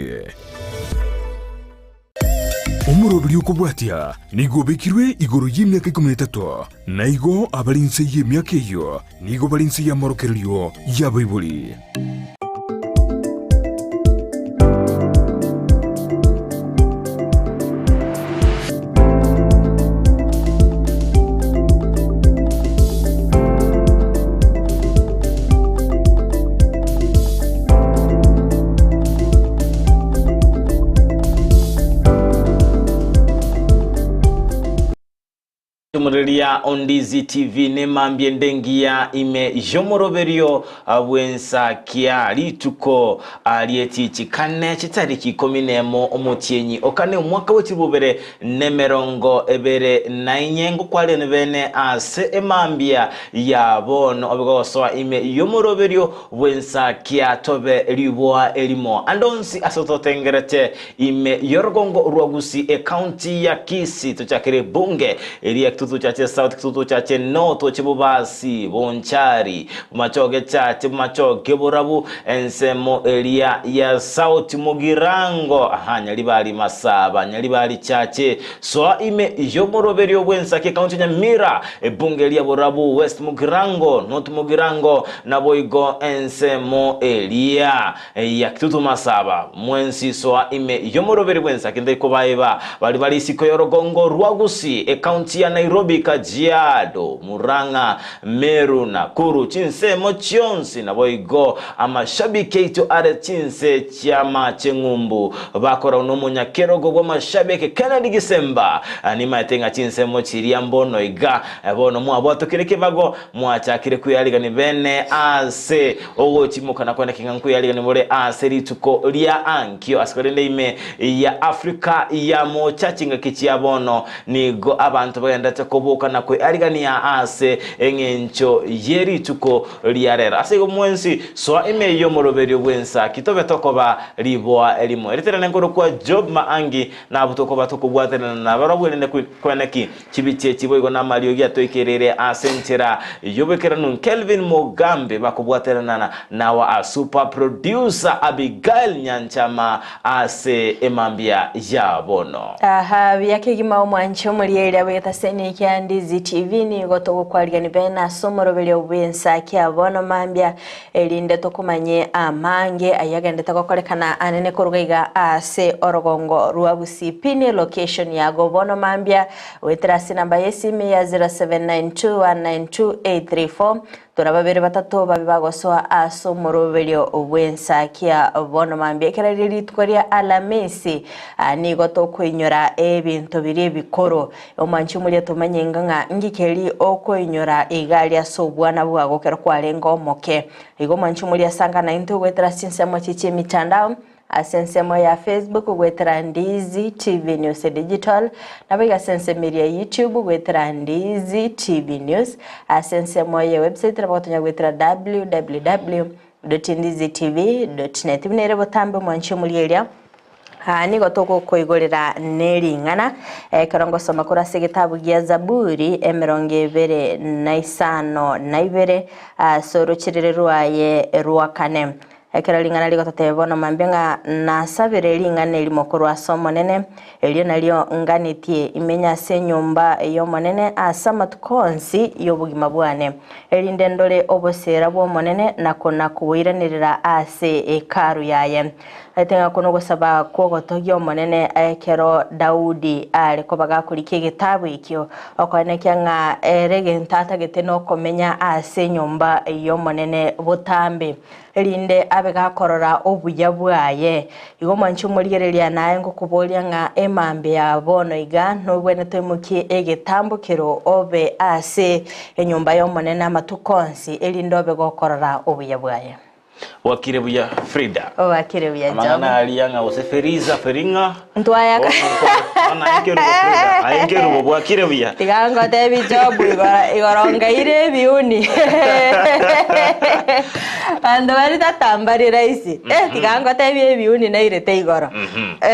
bune. Umurobiri ukubwatia nigo bekirwe igoro y'imyaka 13 naigo abarinse y'imyaka iyo nigo barinse ya morokerio ya Bible. Murelia Ndizi TV ne mambye ndengia ime jomoroberio abwensakia lituko alieti chikane chitariki kominemo omutienyi okane umwaka wetibubere nemerongo ebere nainyengo kwale nebene ase emambia ya bono obigosoa ime yomoroberio bwensakia tobe liboa elimo andonsi asototengerete ime yorgongo ruagusi county ya Kisii tuchakire bunge elia kitutu chache South kitutu chache North chibubasi bonchari machoge chache machoge burabu ensemo elia ya South mugirango nyalibali masaba nyalibali chache so ime yomoroberio bwensakia county Nyamira bunge elia burabu West mugirango North mugirango na boigo ensemo elia ya kitutu masaba mwensi so ime yomoroberio bwensakia ndiko baiba bali siko yorogongo ruagusi county ya Nairobi, Kajiado, Muranga, Meru, Nakuru, Chinse, Mochionsi, na boigo amashabiki ito are Chinse, Chiama, Chengumbu, bakora unomunya kerogo gwa mashabiki Kennedy Gisemba, anima etenga Chinse Mochiri ambono iga, bono muaboto kireke bago, muacha kireku yaliga ni bene, ase, ogo chimuka na kwenda kinganku yaliga ni mole, ase rituko lia ankio, asikorende ime ya Afrika ya mochachinga kichi ya bono, ni go abantu bagenda koboka na kwe arigani ya ase engencho yeri tuko liarera asego mwensi so ime yomoroberio bwensa kitobe tokoba liboa elimo eritera nengoro kwa job maangi na abutokoba tokobwatena na barabwene kweneki chibiche chiboigo na malio ya toikerere asentera yobekera nun Kelvin Mogambe bakobwatena na wa super producer Abigael Nyanchama ase emambia ya bono byake gima omwancho muri area beta seni ya Ndizi TV ni gotogo kwalia ni bena somoroberio bwensakia bono mambia elinde tokumanye amange ayagende takokolekana anene korugaiga ase orogongo ruabusi pini location ya bono mambia wetrasi namba yesime ya 0792192834 turababere batatu babibagosoa asomoroberio bwensakia bono mambia kerari tkoria ALHAMISI ni gotokwinyora ebintu biri bikoro omanchi muri tumanyenga nga ngikeri okoinyora igali asobwana bwagokera kwalengo moke igo manchi muri asanga na into gwetera sinsemo chiche mitandao asensemo ya Facebook gwetera Ndizi TV News Digital nabiga sensemo ya YouTube gwetera Ndizi TV News asensemo ya website rabotonya gwetera www.ndizitv.net binere botambe manchi muri elia ni gotoko koigorera neringana karongo soma kura segetabu gya Zaburi emerongebere naisano naibere soro chirererwaye ruakane ekera lingana ligototebono mambenga na sabere lingana elimokoro asomo nene elio nalio nganitie imenya se nyumba yo monene asama tukonsi yobugima bwane elinde ndole obosera bwo monene nakona kuwiranirira ase ekaru yaye aitenga kono gosaba kogotogyo monene ekero Daudi ariko bagakurike gitabu ikyo okwanekya nga regentata geteno komenya ase nyumba yo monene butambe elinde abegakorora obuya bwaye igo manchu murigereria naye ngo kubolia nga emambe ya bono iga nobwene temuki egetambukiro obe ase enyumba yo monene amatukonsi elinde obegokorora obuya bwaye wakire buya FRIDAH wakire buya amana aliyanga oseferiza feringa ntwaya Ona kerubo Frida. Ai kerubo bwa kire buya. Tigango tebi jobu igoronga ire biuni. Ando bari tatambari raisi. Tigango tebi biuni na irete igoro.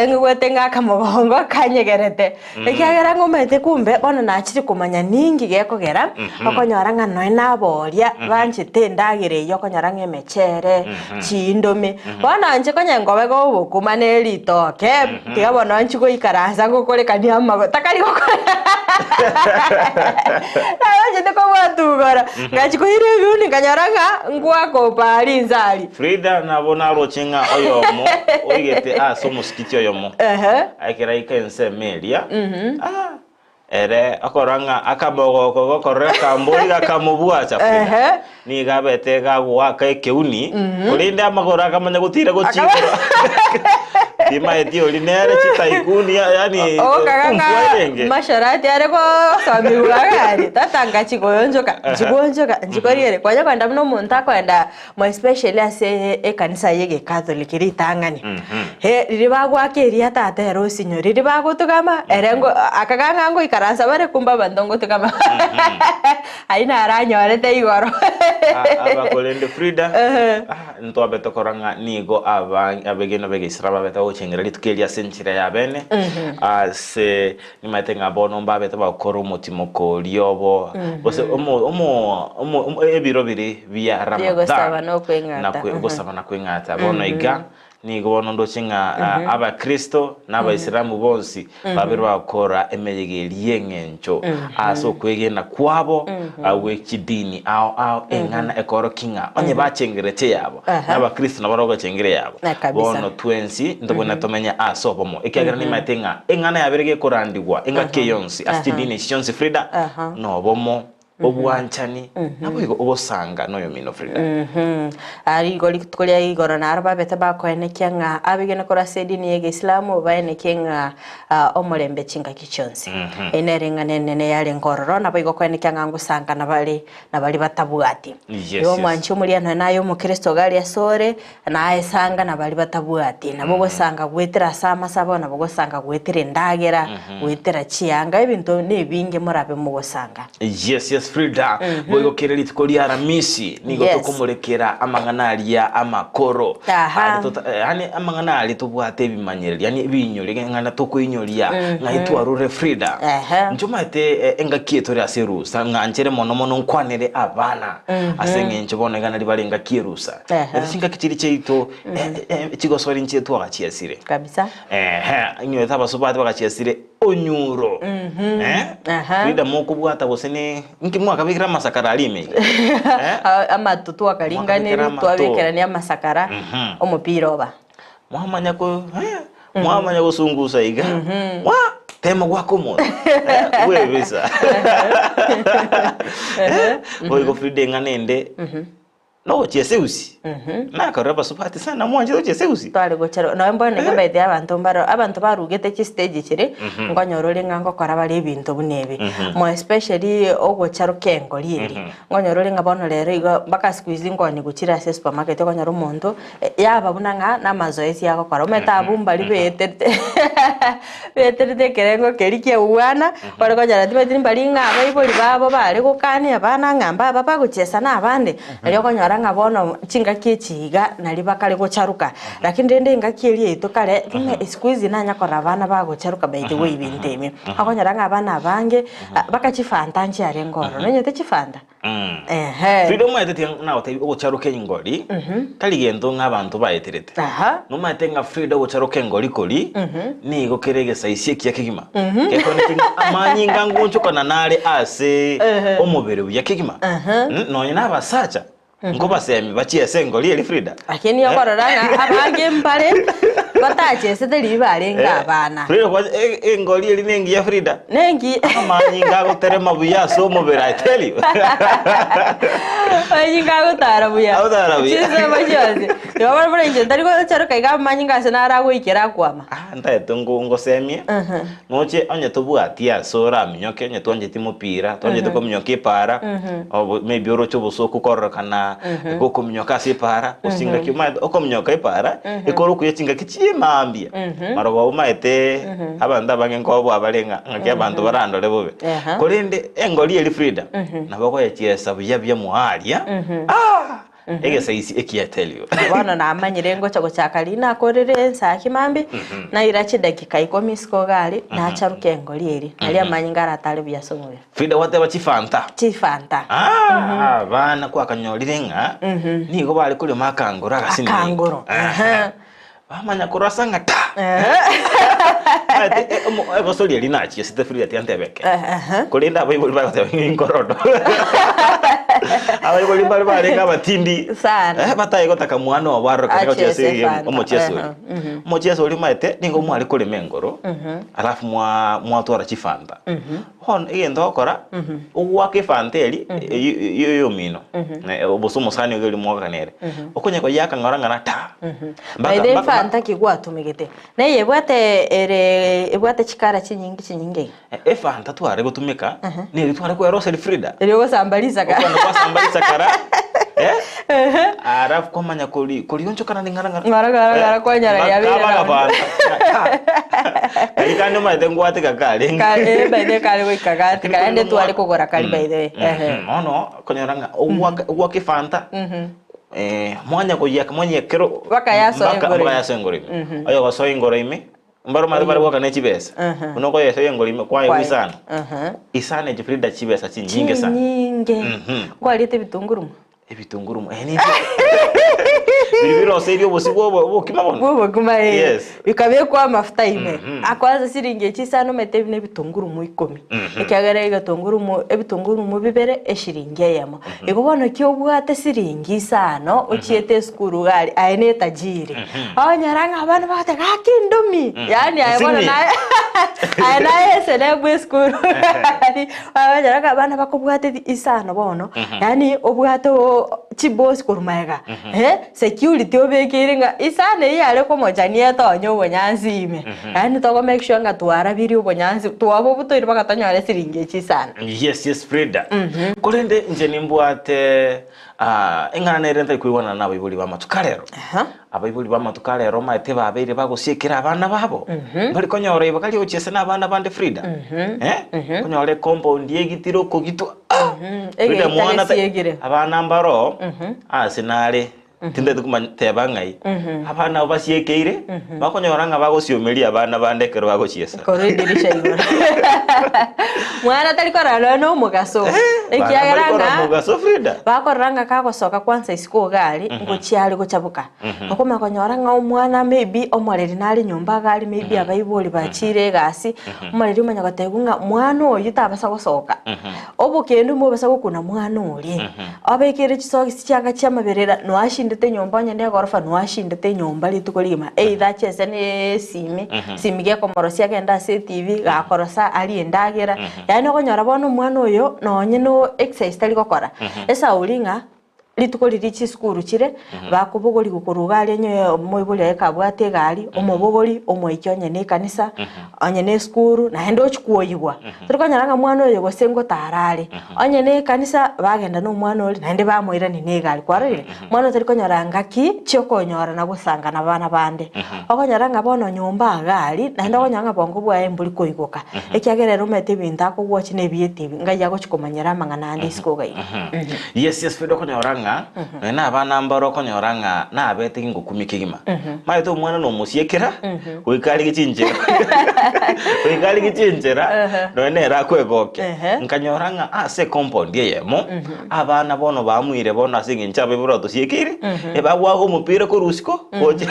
Ngwete ngaka mugongo kanyegerete. Ekiagera ngomete kumbe bono nachiri kumanya ningi gekogera. Okonyora ngano inaboria banchite ndagire yo konyora ng'emechere chindomi. Bono nche konyengobe go bukumane ritoke. Tigabona nchi go ikarasa ngokorekania amagota kari gokora. Naje ndiko watugora. Ngachikoire biuni kanyaranga ngwako pari nzali. Frida nabona rochenga oyomo oigete aso musikiti oyomo. Aikera ikense melia. Ere akoranga akabogo gokoreka mbori gakamubua chapira. Ni gabete gagwa keuni. Kulinda amagora kamanya gutira gochikoro. Tima etio linere chitaikuni yani kumfuelenge. Masharati areko samigulagari. Tatanga chikoyonjoka. Njikoriere. Kwaje kwenda mno munta kwenda mo especially ase ekanisa yege Catholic ritangani. He ribagwa keria tate ro sinyo. Ribago tukama erengo akaganga ngo ikarasa bare kumba bandongo tukama. Aina aranyorete igoro. Abakolende Frida. Nto abetokoranga nigo abegena begisraba beta chengera litukelia senchira ya bene se nimatenga bono mbabe taba koro mutimoko liobo bose omo ebiro biri via Ramadan na kwengata bono iga ni gono ndo chinga aba Kristo n'aba Islamu bonsi babiri bakora emeyegelie ngencho aso kwegena kwabo awe kidini ao engana ekoro kinga onye bachengerete yabo n'aba Kristo n'abarogo chengere yabo bono twensi ndobona tomenya aso bomo ikiagera ni matenga engana yabirege korandigwa enga keyonsi astidini shonsi Frida no bomo obuanchani nabo obosanga noyo mino Frida ari goli kutolia igoro na arba beta ba ko enekia nga abigena kora sedini yege Islamu ba enekia nga omulembe chinga kichonsi enerenga nene yale ngororo nabo igo ko enekia nga ngusanga na bali batabuati yo mwanchi muliano nayo mu Kristo gali asore na esanga na bali batabuati nabo bosanga gwetera sama sabona bogosanga gwetera ndagera gwetera chianga ibintu nebinge murabe mu bosanga yes Frida boyo kereli tukoli ALHAMISI nigo tokomulekera amanganalia amakoro yani amanganali tubwate bimanyereri yani binyori ngana tokuinyoria ngaitwarure Frida njomate enga kietori aserusa nganchere mono nkwanere abana asenge nchobone gana libalenga kierusa ndashinga kichiri cheito chigosori nchetu agachiasire kabisa inyo tabasubate bagachiasire onyuro Frida mokubwata bosene mwaka bikira masakara alime amatutu akalinganira twabekera ni amasakara omupira oba mwamanya ko sungusa iga wa tema gwako mo webesa boyo Frida nganende no cheseusi na karaba supati sana mwanje cheseusi twale gochero no mbone ke baide abantu barugete ki stage kire ngonyorore ngango koraba le bintu bunebe mo especially ogocharo kengo lieri ngonyorore ngabona lero igo baka squeeze ngoni guchira se supermarket ngonyoro muntu yaba bunanga na mazoezi yako kora umeta bumba libetete betete kerengo kerike uwana kora gonyara tibetini balinga abaiboli babo bale gukani abana ngamba baba guchesa na abande lero gonyora ngabona chinga kichiga nalibakale gocharuka lakini ndende ngakieli itokale ime squeeze nanya kora abana bagocharuka by the way binteme akonyara ngabana abange bakachifanta nchi arengoro nonyote chifanta freedom yete nawo tayi gocharuka ingoli kaligendo ngabantu bayeterete no matenga freedom gocharuka ingoli koli ni gokerege saisi yakigima kekoneti amanyi nganguncho kana nale ase omubere yakigima no nyina basacha ngoba semi bachiye sengoli eli Frida akeni yokororanga abange mpale batache seteli balenga abana Frida kwa engoli eli nengi ya Frida nengi amanyi ngago terema buya so mubera I tell you amanyi ngago tarabuya chise bajoze yobara bora nje ndari ko charuka iga amanyi ngase narago ikera kwama ndaye ngo semi noche onye tobwatia sora minyoke onye tonje timupira tonje tokomnyoke para maybe orocho bosoko korokana goko minyoka sipara usinga kimad okomnyoka ipara ikoro kuyechinga kichie mambia marogo umaete abanda bange ngobo abalenga ngake abantu barandole bobe kolende engoli eli Frida nabako yachiesa bya mualia ege saisi ekiatelio bana na amanyire ngo chago chakalina akorere ensaki mambi na irachi dakika 10 siko gali na acharuke engoli eli ali amanyingara atale byasomwe Frida wate bachifanta bana kwa kanyolirenga nigo bali kuli makangura gasini akanguro bamanya kurasanga ta ego soli eli nachi site Frida tiantebeke kolinda bayibuli bayate ngorodo abayibuli bali ngabatindi sana bataye gotaka mwana wa baro kanyo chese omocheso oli maete ningo mwali kuli mengoro alafu mwatwara chifanda hon igendo okora uwake fanteli yo mino obosumo sani ogeli mwakanere okonye ko yaka ngoranga ta baide fanta kigwatumigete naye ebwate chikara chinyingi fanta tware gutumika ni tware ko erose Frida ero gusambaliza ka gusambaliza kara araf komanya kolioncho kana ngara kwa nyara ya bira kani maite ngwate kakale kale baide kale ko ikagati kale tware kugora kali baide no konyoranga uwake fanta mwanya ko yak mwanya kero bakayaso engori ayo ko so engori me mbaro mari bari waka ne chibesa unoko yeso engori me kwa yisana isane Frida chibesa chinjinge sana kwa lite bitunguru ni bibiro serio bosibo kimabona yes bikabe kwa mafuta ime akwaza siringe chisano mete bine bitunguru mu 10 ikagara gatunguru mu ebitunguru mu bibere eshiringe yamo ikubona kyo bwate siringi sano uchiete skuru gali aine tajiri anyaranga abana bate gakindomi yani ayabona naye ayana esene bwe skuru anyaranga abana bakobwate isano bono yani obwate chibos kurumaga security obekiringa isane yale ko mojanie tonyo bonyanzi ime yani to make sure nga twara biri obonyanzi twabo butoiri bakatanyare siringe chisana yes Frida kolende nje nimbwate engana renta kuibona na bayibuli ba matukarero abayibuli ba matukarero maite babeire bagosiekera abana babo bali konyore bakali ochese na abana bande Frida konyore compound yegitiro kogitwa Frida mwana abana mbaro sinale tinde tukumanteba ngai abana basiekeire bakonyoranga bagosyomeria abana bandekero bagochiesa koredirisha igora mwana talikorana no mugaso ekiageranga mugaso Frida bakoranga kagosoka kwanza isiko gali ngochiali gochabuka bakoma konyoranga umwana maybe omwareri nali nyumba gali maybe abayiboli bachire gasi omwareri umanya gotegunga mwana oyu tabasa gosoka obukende mu basa gukuna mwana uri abekere chisoki chianga chamaberera no ndete nyomba nyende gorofa nwashindete nyomba litukolima either chese ne simi ge komorosia genda se TV gakorosa ali endagera yani konyora bono mwana oyo nonye no exercise tali gokora esa ulinga litukoliri chiskuru chire bakubogori gukuruga ali nyo moibuli ekabwate gali omobogori omoikyonye ne kanisa onye ne skuru na hendo chikuoyibwa turikonyaranga mwana oyo gosengo tarare onye ne kanisa bagenda no mwana oli na hende bamoira ne gali kwarire mwana turikonyaranga ki chokonyora na gusanga na bana bande okonyaranga bono nyomba gali na hendo konyanga bongo bwa embuli koigoka ekiagerero mete binta ko watch ne bieti ngaya go chikomanyera mangana andi skogai yes Frida konyoranga na abana mbaro konyoranga na abete ngukumikigima maito mwana no musiekera wikali gichinjera no nera kwegoke nkanyoranga ase compound yemo abana bono bamwire bono asinge nchabe buro tusiekire ebagwago mupira ko rusiko oje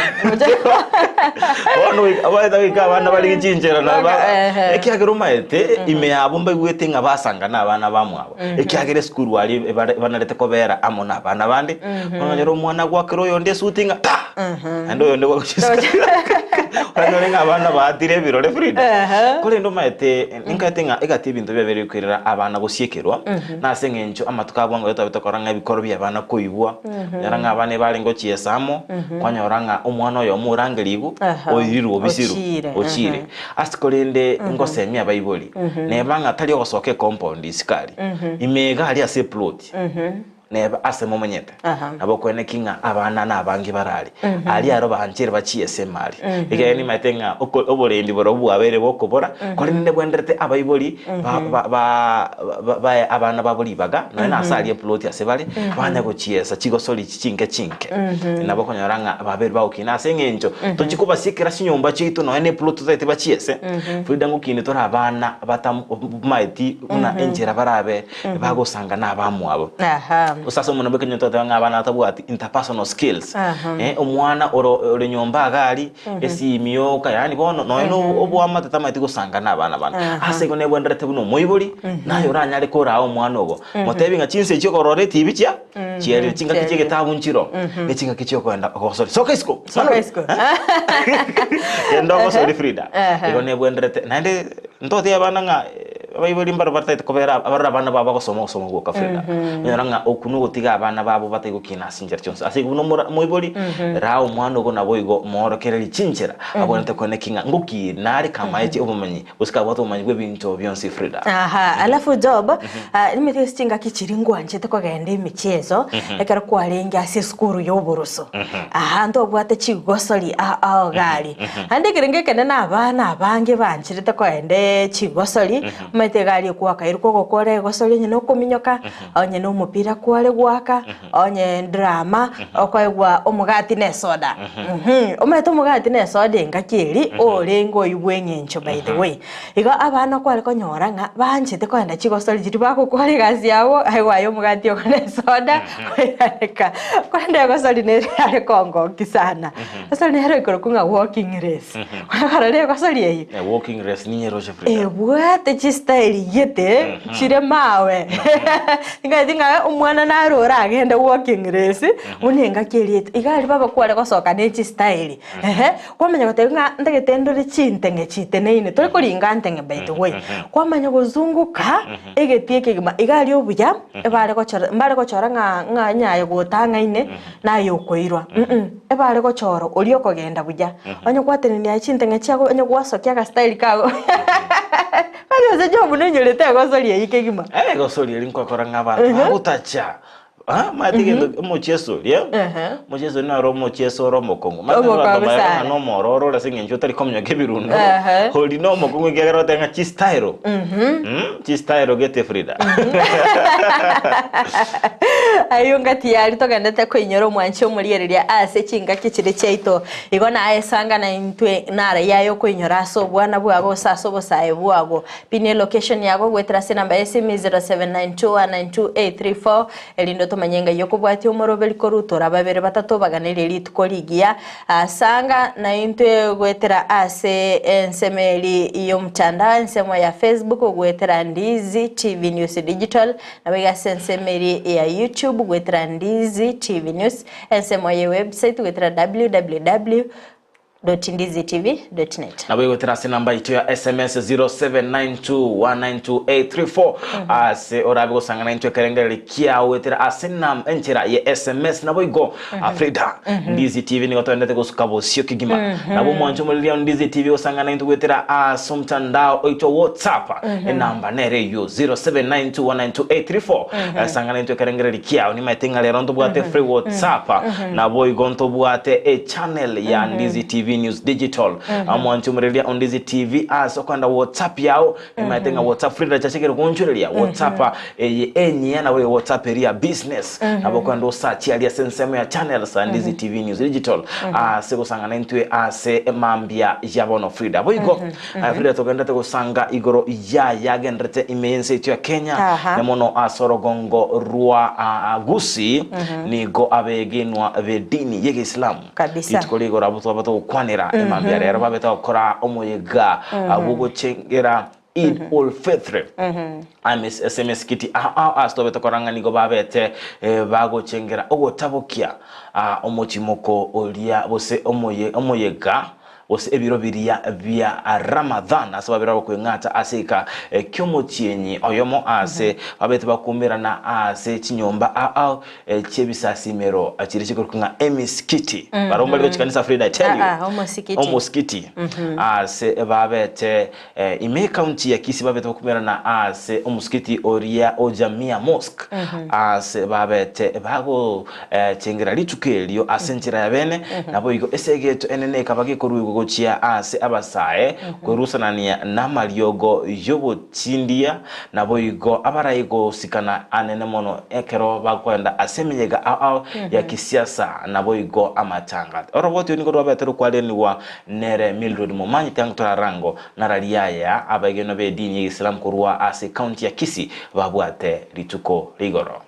bono abaita wikabana bali gichinjera na ekiagero maete ime abomba gwetinga basanga na abana bamwabo ekiagere school wali banarete kobera amona abana bande nganyero mwana gwakiro yonde shootinga ando yonde gwakuchisa Anorenga abana batire birore Frida kole ndo maete ninkatenga egati bintu bibere kwirira abana gusiekerwa na sengencho amatuka bwango yoto bitokoranga bikoro byabana koibwa yaranga abane bali ngo chiesamo kwanyoranga omwana oyo murangeligu oyiru obisiru ochire asikolende ngo semia bayiboli ne banga tali osoke compound isikali imega ali ase plot neba ase momonyete nabo kwene kinga abana nabangi barali ali aro bahanchire bachiese mali igeni maitenga oborendi borobu abere bokobora kori nde bwenderete abayiboli ba abana babuli baga no na asali plot asebale banya gochiesa chigosoli chinke nabo konyoranga babere baukina asengenjo tochikuba sikira sinyumba chitu no ene plot zete bachiese FRIDAH ngukine tora abana batamaiti una enjera barabe bagosanga nabamwabo usasa umuntu bekenyo tote ngabana tabuati interpersonal skills omwana ore nyomba agali esimyoka yani bono no obwama tatamaiti gosanga nabana bana ase gone bwenderete buno moibuli nayo ranyare kora omwana ogo motebinga chinse chikorore tibicha chiere chinga kichege tabunchiro echinga kichyo kwenda gosori sokaisko yendo gosori FRIDAH igone bwenderete nande ntote abana nga bayiboli mbaro barta kubera abana baba gosoma go ka FRIDAH nyoranga okunu gotiga abana babo batay gukina sinjer chonse ase kuno moiboli rao mwana go naboigo morokereri chinchera abonete konekinga nguki nari kama eche obumanyi usika watu omanyi gwebinto byonsi FRIDAH alafu job nimete stinga kichiringwa nchete ko gende imichezo ekara kwalenga ase skuru yoburuso ndo bwate chigosoli gali ande kirenge kenena abana abange banchirete ko ende chigosoli mete gali kwa kairiko gokore gosoli nyino kuminyoka onye no mupira kwale gwaka onye drama okwegwa omugati ne soda omete omugati ne soda ngakiri olengo ibwenyencho by the way iga abana kwale konyora nga banchete ko enda chigosoli jiri bako kwale gazi yawo aiwayo omugati okone soda kweka kwenda gosoli ne ale kongo kisana gosoli ne hero ikokunga walking race kwara le gosoli eyi walking race ninye roje FRIDAH bwate chistyle yete chire mawe inga umwana narora agenda walking race unenga kelite igali baba kwale kosoka ne chistyle kwamanya gotenga ndagetendore chintenge chiteneine tore koringa ntenge by the way kwamanya gozunguka egetieke gima igali obuya mbale gochora nga nyayo gotanga ine nayo koirwa ebale gochoro oliyo kogenda buya onyo kwateneni ya chintenge chiago onyo gwasokia ka style kago Ari oze jobu nonyolete gosoli yike gima gosoli elinko koranga bana utacha matigendo mocheso mocheso na ro mocheso ro mokongo matanga no mororo la singenjo tari komnyo kebirundo holi no mokongo gegero tenga chistairo chistairo gete FRIDAH ayunga tiyari togandete ko inyoro mwancho muriyereria ase chinga kichire cheito igona ayesanga na intwe nara yayo ko inyora so bwana bwago saso bosaye bwago pine location yago gwetra se namba SMS 0792192834 elindo manyenga yoko bwati omorobeli korutora babere batatu baganiriri tukoligia sanga na intwe gwetera ase ensemeli yo mtandao ensemo ya Facebook gwetera Ndizi TV News Digital na bega ensemeli ya YouTube gwetera Ndizi TV News ensemo ya website gwetera www.ndizitv.net na wewe terasi namba ito ya SMS 0792192834 ase orabigo sangana into kerengere kia wetera asenam enchera ya SMS na boigo FRIDAH Ndizi TV ni gotondete gusukabo sio kigima na bo mwancho mulia Ndizi TV osangana into wetera asumtandao oito WhatsApp namba nere yo 0792192834 sangana into kerengere kia ni maitenga le rondo bwate free WhatsApp na boigo nto bwate channel ya Ndizi TV News Digital amwancho murelia on Ndizi TV as okwanda WhatsApp yao imatenga WhatsApp FRIDAH chachikere kunchurelia WhatsApp enye na we WhatsApp area business abokwanda search ya sensemo ya channels Ndizi TV News Digital sego sanga nentwe ase mambia yabono FRIDAH boigo FRIDAH togenda te gusanga igoro ya gendrete imense itu ya Kenya nemono asorogongo rua Gusii nigo abegenwa vedini yege Islam itkoligoro abuto kwanira emambia rero babeta okora omoyega abugo chengera all fitr SMS kiti astobeta koranga nigo babete bago chengera ogotabokia omochimoko olia bose omoyega ose ebiro biria via Ramadhan asaba bira kwengata asika kyomotienyi oyomo ase abete bakumira na ase chinyomba au chebisasimero achiri chikorkunga emiskiti baromba liko chikanisa FRIDAH tell you omuskiti ase babete ime county ya Kisii babete bakumira na ase omuskiti oria ojamia mosque ase babete bago chengira lichukelio asenjira ya bene nabo igo esegeto enene kabage korugo gochia ase abasae kwerusanania na maliogo yobo tindia nabo igo abarayigo sikana anene mono ekero bakwenda asemiyega au ya kisiasa nabo igo amatanga oroboto ni ko babetero kwaleni wa nere Mildred Momanyi tangtora rango naraliaya abageno be dini Islam kurwa ase county ya Kisii babwate lituko rigoro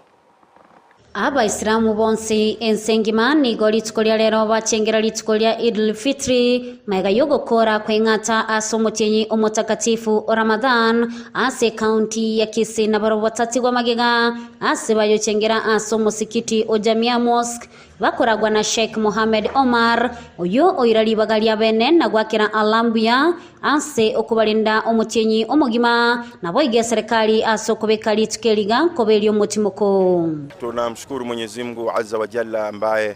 aba Islamu bonsi ensengima ni golitsukolia lero bachengera litsukolia Idul Fitri mega yogo kora kwengata asomotenyi omotakatifu Ramadhan ase county ya Kisii na baro watati wa magega ase bayochengera asomosikiti ojamia mosque bakoragwa na Sheikh Mohamed Omar oyo oirali bagalia bene na gwakira alambia ase okubalinda omutenyi omugima na boige serikali asokobeka litukeliga kobelio mutimoko. Tunamshukuru Mwenyezi Mungu Azza wa Jalla ambaye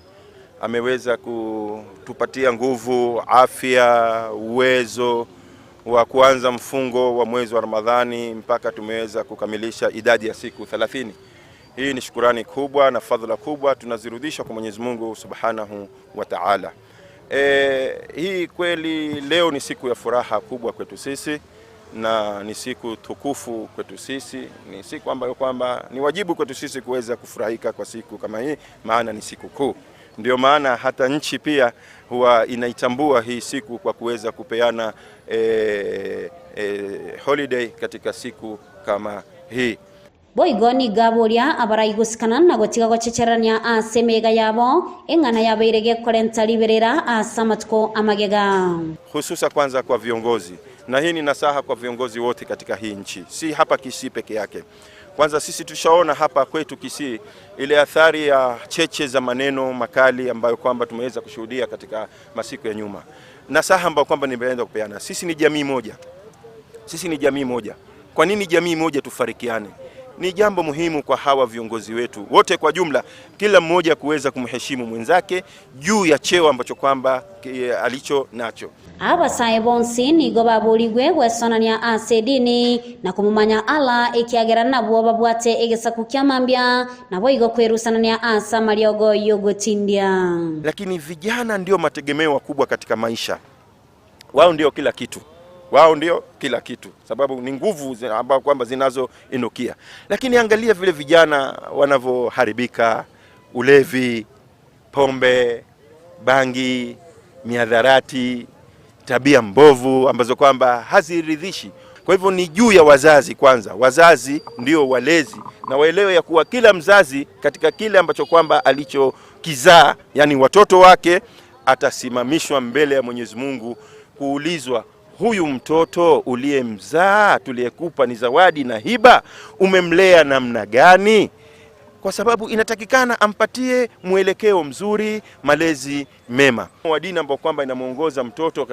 ameweza kutupatia nguvu, afya, uwezo wa kuanza mfungo wa mwezi wa Ramadhani mpaka tumeweza kukamilisha idadi ya siku 30. Hii ni shukrani kubwa na fadhila kubwa tunazirudisha kwa Mwenyezi Mungu Subhanahu wa Ta'ala. Hii kweli leo ni siku ya furaha kubwa kwetu sisi na ni siku tukufu kwetu sisi, ni siku ambayo kwamba ni wajibu kwetu sisi kuweza kufurahika kwa siku kama hii, maana ni siku kuu. Ndio maana hata nchi pia huwa inaitambua hii siku kwa kuweza kupeana holiday katika siku kama hii. Boigoni gaboria abaraigusikana na gotiga gochecherania asemega yabo engana yabeirege korenta liberera asamatko amagega hususa kwanza kwa viongozi, na hii ni nasaha kwa viongozi wote katika hii nchi, si hapa Kisii peke yake. Kwanza sisi tushaona hapa kwetu Kisii ile athari ya cheche za maneno makali ambayo kwamba tumeweza kushuhudia katika masiku ya nyuma. Nasaha ambayo kwamba nimeenda kupeana, sisi ni jamii moja. Sisi ni jamii moja. Kwa nini jamii moja tufarikiane? Ni jambo muhimu kwa hawa viongozi wetu wote kwa jumla, kila mmoja kuweza kumheshimu mwenzake juu ya cheo ambacho kwamba alicho nacho. Abasaye bonsi ni gobabuligwe wesonania asedini na kumumanya ala ikiagera nabo babwate egesaku kyamambya nabo igo kwerusanania asa maliogo yogotindia. Lakini vijana ndio mategemeo makubwa katika maisha. Wao ndio kila kitu. Wao ndio kila kitu, sababu ni nguvu ambazo kwamba zinazoinukia. Lakini angalia vile vijana wanavyoharibika, ulevi, pombe, bangi, miadharati, tabia mbovu ambazo kwamba haziridhishi. Kwa hivyo ni juu ya wazazi kwanza. Wazazi ndio walezi na waelewe ya kuwa kila mzazi katika kile ambacho kwamba alichokizaa, yani watoto wake, atasimamishwa mbele ya Mwenyezi Mungu kuulizwa, huyu mtoto uliyemzaa tuliyekupa ni zawadi na hiba, umemlea namna gani? Kwa sababu inatakikana ampatie mwelekeo mzuri, malezi mema. Wa dini ambao kwamba inamuongoza mtoto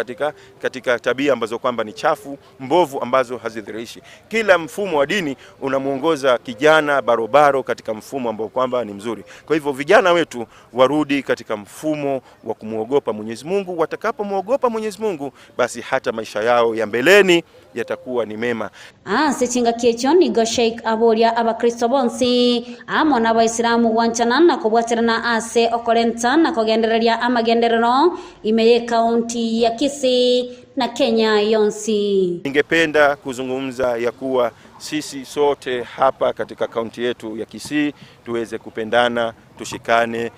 katika tabia ambazo kwamba ni chafu, mbovu ambazo hazidhirishi. Kila mfumo wa dini unamuongoza kijana barobaro katika mfumo ambao kwamba ni mzuri. Kwa hivyo vijana wetu warudi katika mfumo wa kumuogopa Mwenyezi Mungu. Watakapomwogopa Mwenyezi Mungu, basi hata maisha yao ya mbeleni yatakuwa ni mema. Sechinga kiecho ni go Sheikh abolia abakristo bonsi amona Waislamu wanchana na kubwatirana ase okolenta na kugendereria amagenderero imeye county ya Kisii na Kenya yonsi. Ningependa kuzungumza ya kuwa sisi sote hapa katika kaunti yetu ya Kisii tuweze kupendana, tushikane,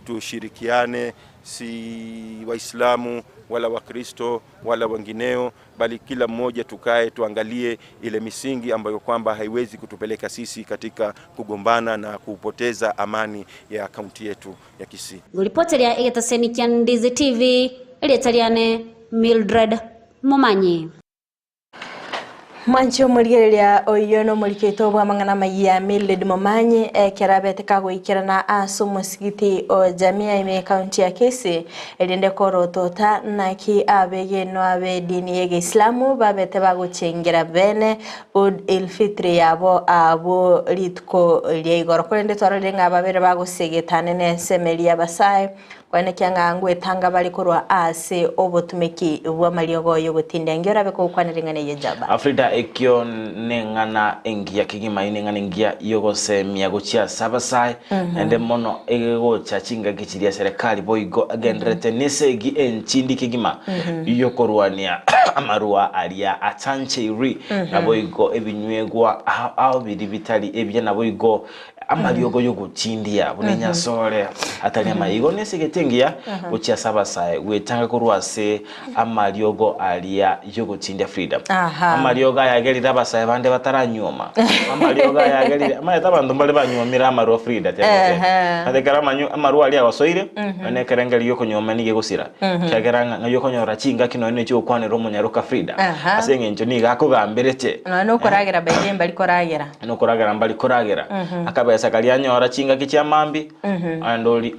tushirikiane, si Waislamu wala Wakristo wala wengineo, bali kila mmoja tukae tuangalie ile misingi ambayo kwamba haiwezi kutupeleka sisi katika kugombana na kupoteza amani ya kaunti yetu ya Kisii. Ngolipotelea egetasenikia Ndizi TV ile Italiane Mildred Momanyi. Mwancho murigereria oyono muriketo bwa mangana maya Miled Momanyi kerabete kagoikira na aso musigiti o jamia ime county ya Kisii elinde korotota naki abege no abe dini yege Islamu babete bagucengera bene ud ilfitri yabo abo litko liegoro kolende torode ngababere bagusegetane ne semeli yabasai kwane kyanga ngwe tanga bali korwa ase obotumeki bwa maliogo yo gutinde ngera be ko kwaniringane yejaba FRIDAH ekyo nengana engia kigima inengana engia yogo semia gochia sabasai ende mono ego chachinga gichiria serikali boigo agendrete nesegi enchindi kigima yokorwania amarua alia atancheiri na boigo ebinywegwa ao bidibitali ebya na boigo amaliogo yo gutindia bunenya sole atali amayigo nesegetengia gochia sabasai wetanga korwase amaliogo alia yo gutindia FRIDAH amalioga yagerira abasaya bande bataranyoma amalioga yagerira amayeta bantu mbale banyomira amaru FRIDAH cyane adekara manyu amaru ali abasoire ane kerengeri yo konyoma nige gusira cyageranga ngayo konyora cinga kino ne cyo kwanero munyaruka FRIDAH asenge njo niga kogamberete no koragera bayemba bali koragera no koragera mbali koragera akabesa kali anyora cinga kicha mambi andoli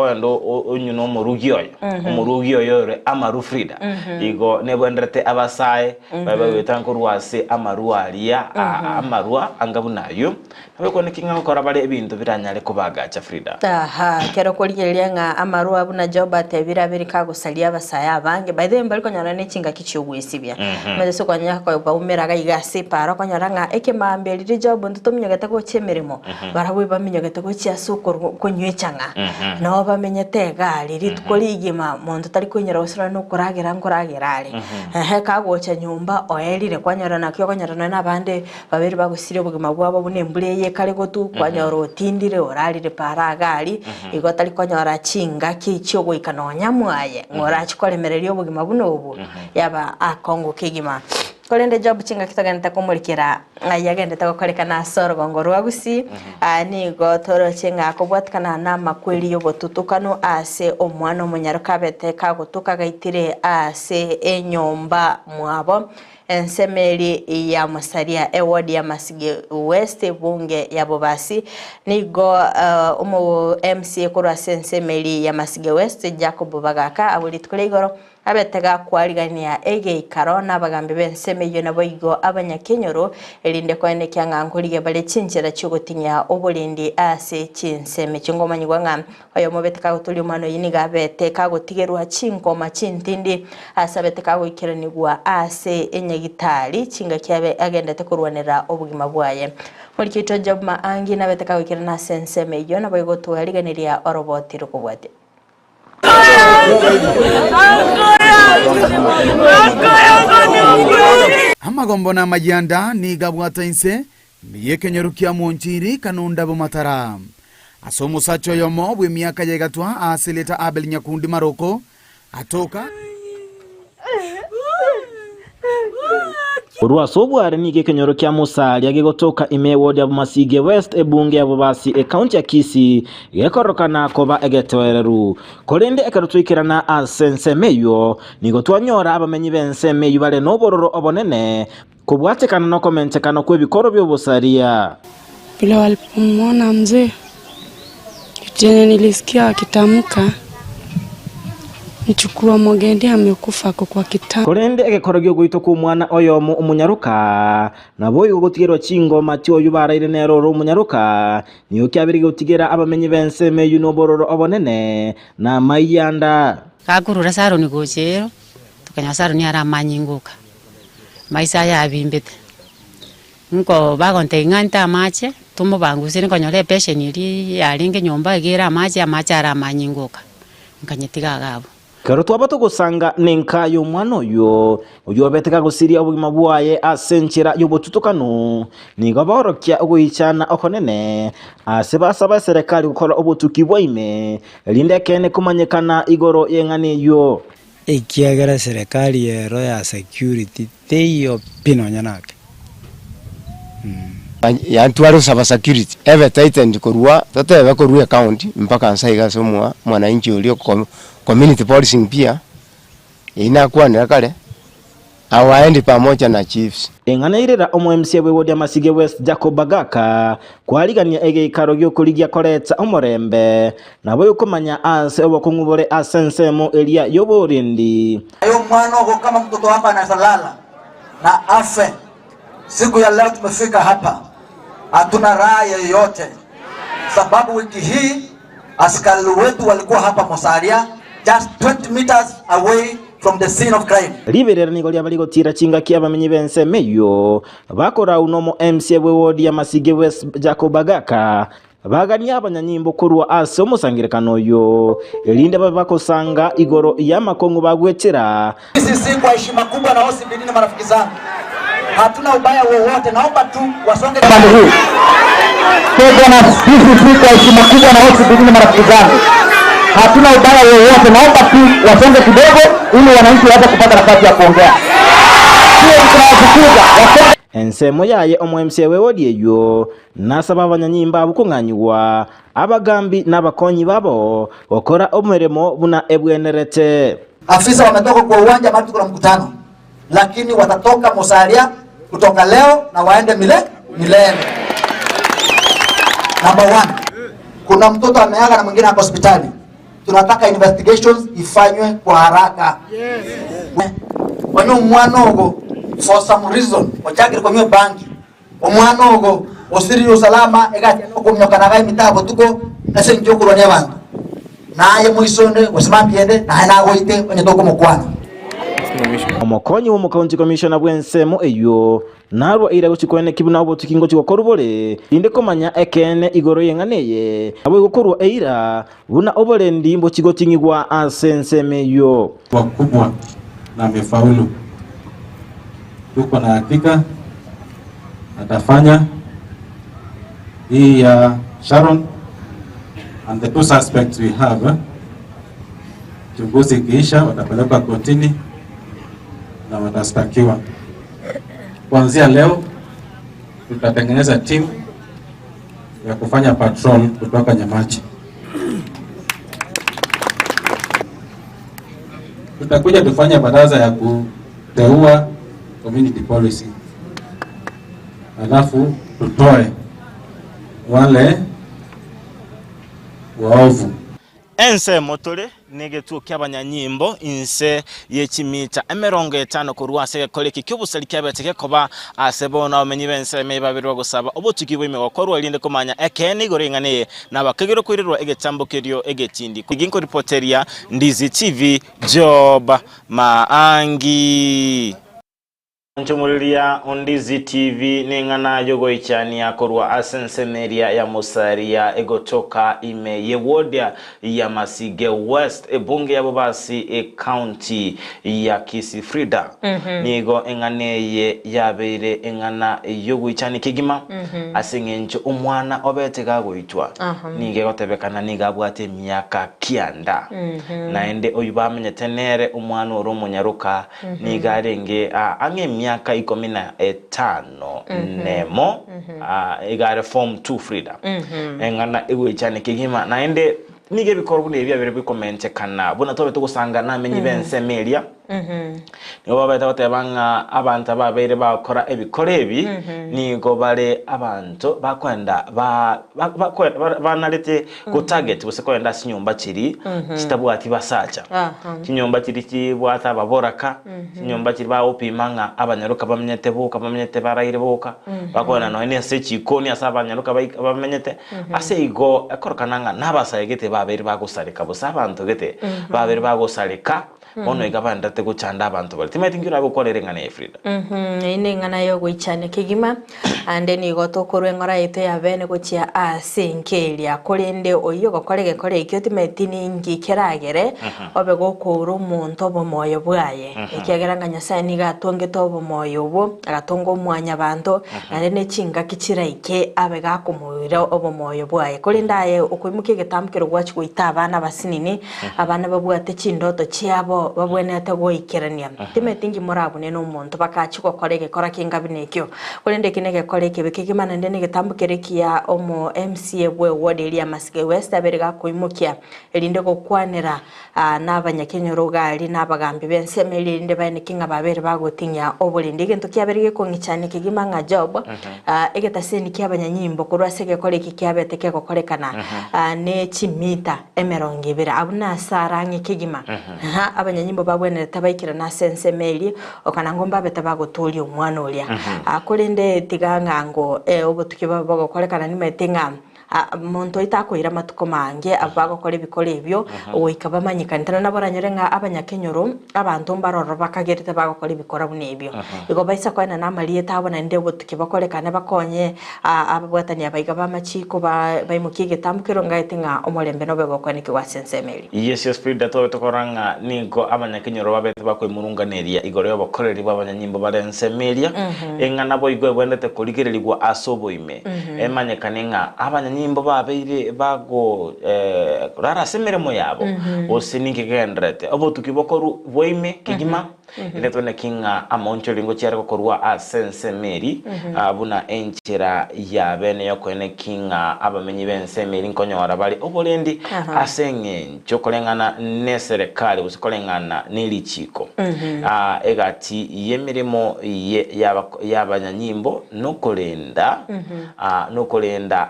ando onyuno omurugio yo amaru FRIDAH igo nebwendrete abasaye baba wetankurwase amarua alia amarua angabunayo nabeko nikinga gukora bali ebintu biranyale kubagacha FRIDAH kero kurigereria nga amarua abuna joba tebira biri kagusalia abasaya abange by the way bali konyana nechinga kichugwisibya maze kwanya ko baumeraga igasi para konyara nga ekemambe riri job ntutumyagata ko chemeremo barawe bamenyagata ko cyasoko konywechanga no bamenyete gali ritkoligima muntu tari kunyera usura no kuragera nkoragera kagocha nyumba oelire kwanyara nakyo kwanyara nabande babiri bagusire ubugima bwabo bunembureye kale gotu kwanyara otindire oralire para gali igotari kwanyara chinga kicho goikanonya mwaye ngora chikolemereryo ubugima bunobu yaba akongo kigima kolende job chinga kitagenda kumurikira yagenda takokoreka na sorgo ngorwa Gusii ni gotoro chinga kubwatkana na makweli yo botutukano ase omwana omunyaruka bete kagutuka gaitire ase enyomba mwabo ensemeli ya Musaria eward ya Masige West bunge ya Bobasi nigo umu MC kurwa ensemeli ya Masige West Jacob Bagaka abulitkule igoro abetega kwarigania ege ikarona bagambe bensemeyo nabo igo abanyakenyoro elinde kwene kyanganguriye bale cinjira cyugotinya obulindi ase cinseme cyngomanye gwanga ayo mobeteka gutuli mano yiniga beteka gutigerwa cinkoma cintindi asabeteka gwikiranirwa ase enyegitali cinga cyabe agenda tekurwanira obugima bwaye muri kito job MAANGI nabeteka gwikirana sensemeyo nabo igo twariganiria oroboti rukubwate amagombo na majanda ni gabwata inse miyekenyerukia monchiri kanunda bumatara asomo sacho yomo bwe miaka yegatwa asileta Abel Nyakundi Maroko atoka Urwa sobware nige kenyoro kya Musali agegotoka ime ward ya Masige West ebunge ya Bobasi county ya Kisii yekorokana koba egetwereru kolende ekarutwikirana asensemeyo nigo twanyora abamenyi bensemeyo bale nobororo obonene kubwatekana no komentekana kwebikoro byobusaria bila walipomwona mzee tena nilisikia akitamka Nchukua mogende amekufa kwa kitanda. Kolende egekorogyo gwito ku mwana oyo umunyaruka naboyo gotigero cingoma cyo yubaraire nero umunyaruka niyo kyabiri gotigera abamenyi benseme yunobororo obonene na mayanda kakurura saro ni gochero tukanya saro ni aramanyinguka maisa ya bimbete nko bagonte nganta amache tumo bangusire konyole patient iri yalinge nyomba igera amache aramanyinguka nkanyetiga gabo Kero twaba tugusanga nenka yo mwana oyo beteka gusiria obugima bwaye asenchira yobotutukano nigo borokya oguichana okonene asebasaba serikali gukora obutuki bwaime linde kene kumanyekana igoro yengane yo ikiagera serikali yero ya security teyo pinonyanake yantuaro saba security eve tightened korua totebe korua account mpaka nsaiga somwa mwananchi ulio community policing pia inakuwa ni kale hawaendi pamoja na chiefs. Eng'anairira omwe-MC we wodi ya Masige West Jacob Bagaka kwarigania egeikaro gy'okurigia koretsa omorembe nabo yukumanya ase obokung'ubore asensemo eria yoborindi. Ayo mwana wako kama mtoto hapa analala na afe. Siku ya leo tumefika hapa, hatuna raha yoyote, sababu wiki hii askari wetu walikuwa hapa Mosaria, just 20 meters away from the scene of crime. Liberera nigo lya baligo tira chinga kia bamenyi bense meyo bakora unomo MC we wodi ya Masige West Jacob Bagaka bagania abanyanyimbo kurwa ase omusangirekano yo elinde babakosanga igoro ya makongo bagwetera. Sisi kwa heshima kubwa na OCPD na marafiki zangu, hatuna ubaya wowote, naomba tu wasonge pande huu. Sisi kwa heshima kubwa na OCPD na marafiki zangu, hatuna ubaya wowote, naomba tu wasonge kidogo ili wananchi waweze kupata nafasi ya kuongea. Ensemo yaye omwe-MC we wodi eyo nasaba abanyanyimba bukung'anyibwa abagambi n'abakonyi babo okora omeremo buna ebwenerete. Afisa wametoka kwa uwanja mahali kuna mkutano, lakini watatoka Mosaria kutoka leo na waende milele. Number 1, kuna mtoto ameaga na mwingine hapo hospitali. Tunataka investigations ifanywe kwa haraka. Wanyo mwanogo for some reason wachakiri kwa banki omwanogo osiri usalama egati okumyoka nagai mitabo tuko ase njokuro ne bantu naye muisonde wasimambiende naye nagoite onye toko mukwana. Omukonyi wo mu county commissioner bw'ensemo eyo narwa ira guchikwene kibuna obotukingo chikokorubole inde komanya ekene igoro yenganeye abo gukorwa eira buna obolendi mbo chigotingigwa asensemeyo wakubwa na mefaulu. Tuko na hakika atafanya hii ya Sharon and the 2 suspects we have. Chunguzi kiisha watapelekwa kotini na watastakiwa. Kuanzia leo tutatengeneza team ya kufanya patrol kutoka Nyamachi. Tutakuja tufanye baraza ya kuteua community policy, alafu tutoe wale waovu. Ensemo tole negetu ky'abanyanyimbo inse yechimita 50 kurwa sege koleki kyobusali kyabeteke koba asebona omenyi benseme babirwa gusaba obutukiwe ime wakorwa linde komanya ekeni gorengane nabakegero kwirirwa egetambukerio egetindi kuginko reporteria Ndizi TV Job Maangi. Nchumulilia Ndizi TV ningana yogo ichani ya korwa asensemeria ya Mosaria egotoka ime yewodia ya Masige West ebunge ya bobasi county ya Kisii FRIDAH nigo enganeye yabeire engana yogo ichani kigima asengencho umwana obete gagoitwa nige gotebekana niga bwate myaka kianda naende oyubamenye tenere umwana oromunyaruka niga arenge ange myaka 15 nemo igare form 2 FRIDAH engana ewe cyane kigima naende nige bikorwa nebya bere bikomente kana bona tobe tugusanga namenyi bensemeria nibo batabanga abantu babere bakora ebikorebi nigo bare abantu bakwenda banalete ku target busekwenda sinyumba kiri kitabwati basacha kinyumba kiri kibwata baboraka kinyumba kiri baopimanga abanyaruka bamenyete barayire boka bakwenda no ene se chikoni asabanyaruka bamenyete ase igo akorkananga nabasayegete babere bagusarika busabantu gete babere bagusalika ono igabanda te guchanda abantu bali timatingira abukorere ngana FRIDAH ine ngana yo gwichane kigima ande ni gotokorwe ngora ite ya bene gochia asenkeria korende oyo gokorege kore ikyo timetini ngi keragere obe gokuru muntu obomoyo bwaye ikiagera Nyasaye ni gatonge tobo moyo bo agatongo mwanya bantu nare ne chinga kichiraike abe gakumurira obomoyo bwaye korenda aye okwimuke getambukiro gwachi goita abana basinini abana babwate chindoto chiabo igo babwenete goikerania timetingi murabune no muntu bakachiko korege kora kingabine kyo kurende kinege koreke bikigimana ndene gitambukerekia omo MCA bwe ward area Masike West aberega kuimukia elinde gokwanera n'abanyakenya rogali n'abagambi bensemeli inde bane kinga babere bagotinya obolinde gento kyaberege kongichane kigimanga job egetaseni kyabanyanyimbo kurwasege koreke kyabete keko korekana ne chimita emerongibira abuna sarangi kigima abanyanyimbo babwene tabaikira na sensemeli okanangomba beta bagotuli omwana olya akolende tiganga ngo obutukiba bagokorekana nimetinga muntu itakwira matuko mange abagokora ibikore ibyo oikaba manyikana naboranyerenga abanyakenyoro abantu mbaroro bakagerite bagokora ibikora bune ibyo igo baisa kwana namaliye tabona nde butukibakorekana bakonye ababwatani abayiga bamachiko baimukige tambukiro ngaitinga omolembe no begokwane kiwa sensemeli yes FRIDAH tokoranga nigo abanyakenyoro babete bakwemurunganeria igoro yobokoreri babanyanyimbo barensemelia engana bo igwe bwendete kurigererigwa asoboime emanyekanenga abanyanyimbo babeire bago rara semeremo yabo osininke gendrete obo tukibokoru boime kigima iletone kinga amoncho lingo cyare kokorwa asensemeri abuna enchera ya bene yokwene kinga abamenyi bensemeri nkonyora bali obolendi asenge chokolengana ne serikali usikolengana nilichiko egati yemirimo y'abanyanyimbo nokolenda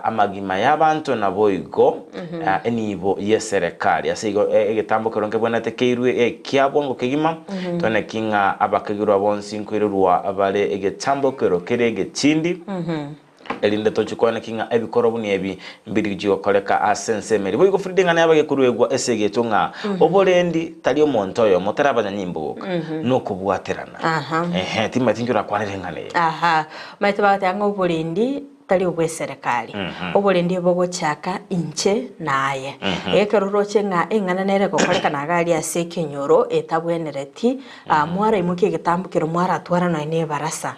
amagima y'abantu naboigo enibo ye serikali asigo egetambo keronke bwana tekeirwe kyabongo kigima tone kinga abakagirwa bonsi nkwirurwa abale egetambo kero kerege tindi elinde tochukwana kinga ebikoro buni ebi mbiriji koleka asensemeri boigo FRIDAH n'abage kuruegwa esege tunga obolendi tali omontoyo motara abanyanyimbo no kubwaterana timatinjura kwanirengane maite batanga obolendi tali obwe serikali obolendi bogochaka inche naye ekeroroche nga engana nere kokoreka nagali ase kenyoro etabwenereti mwara imuke getambukiro mwara atwara na ine barasa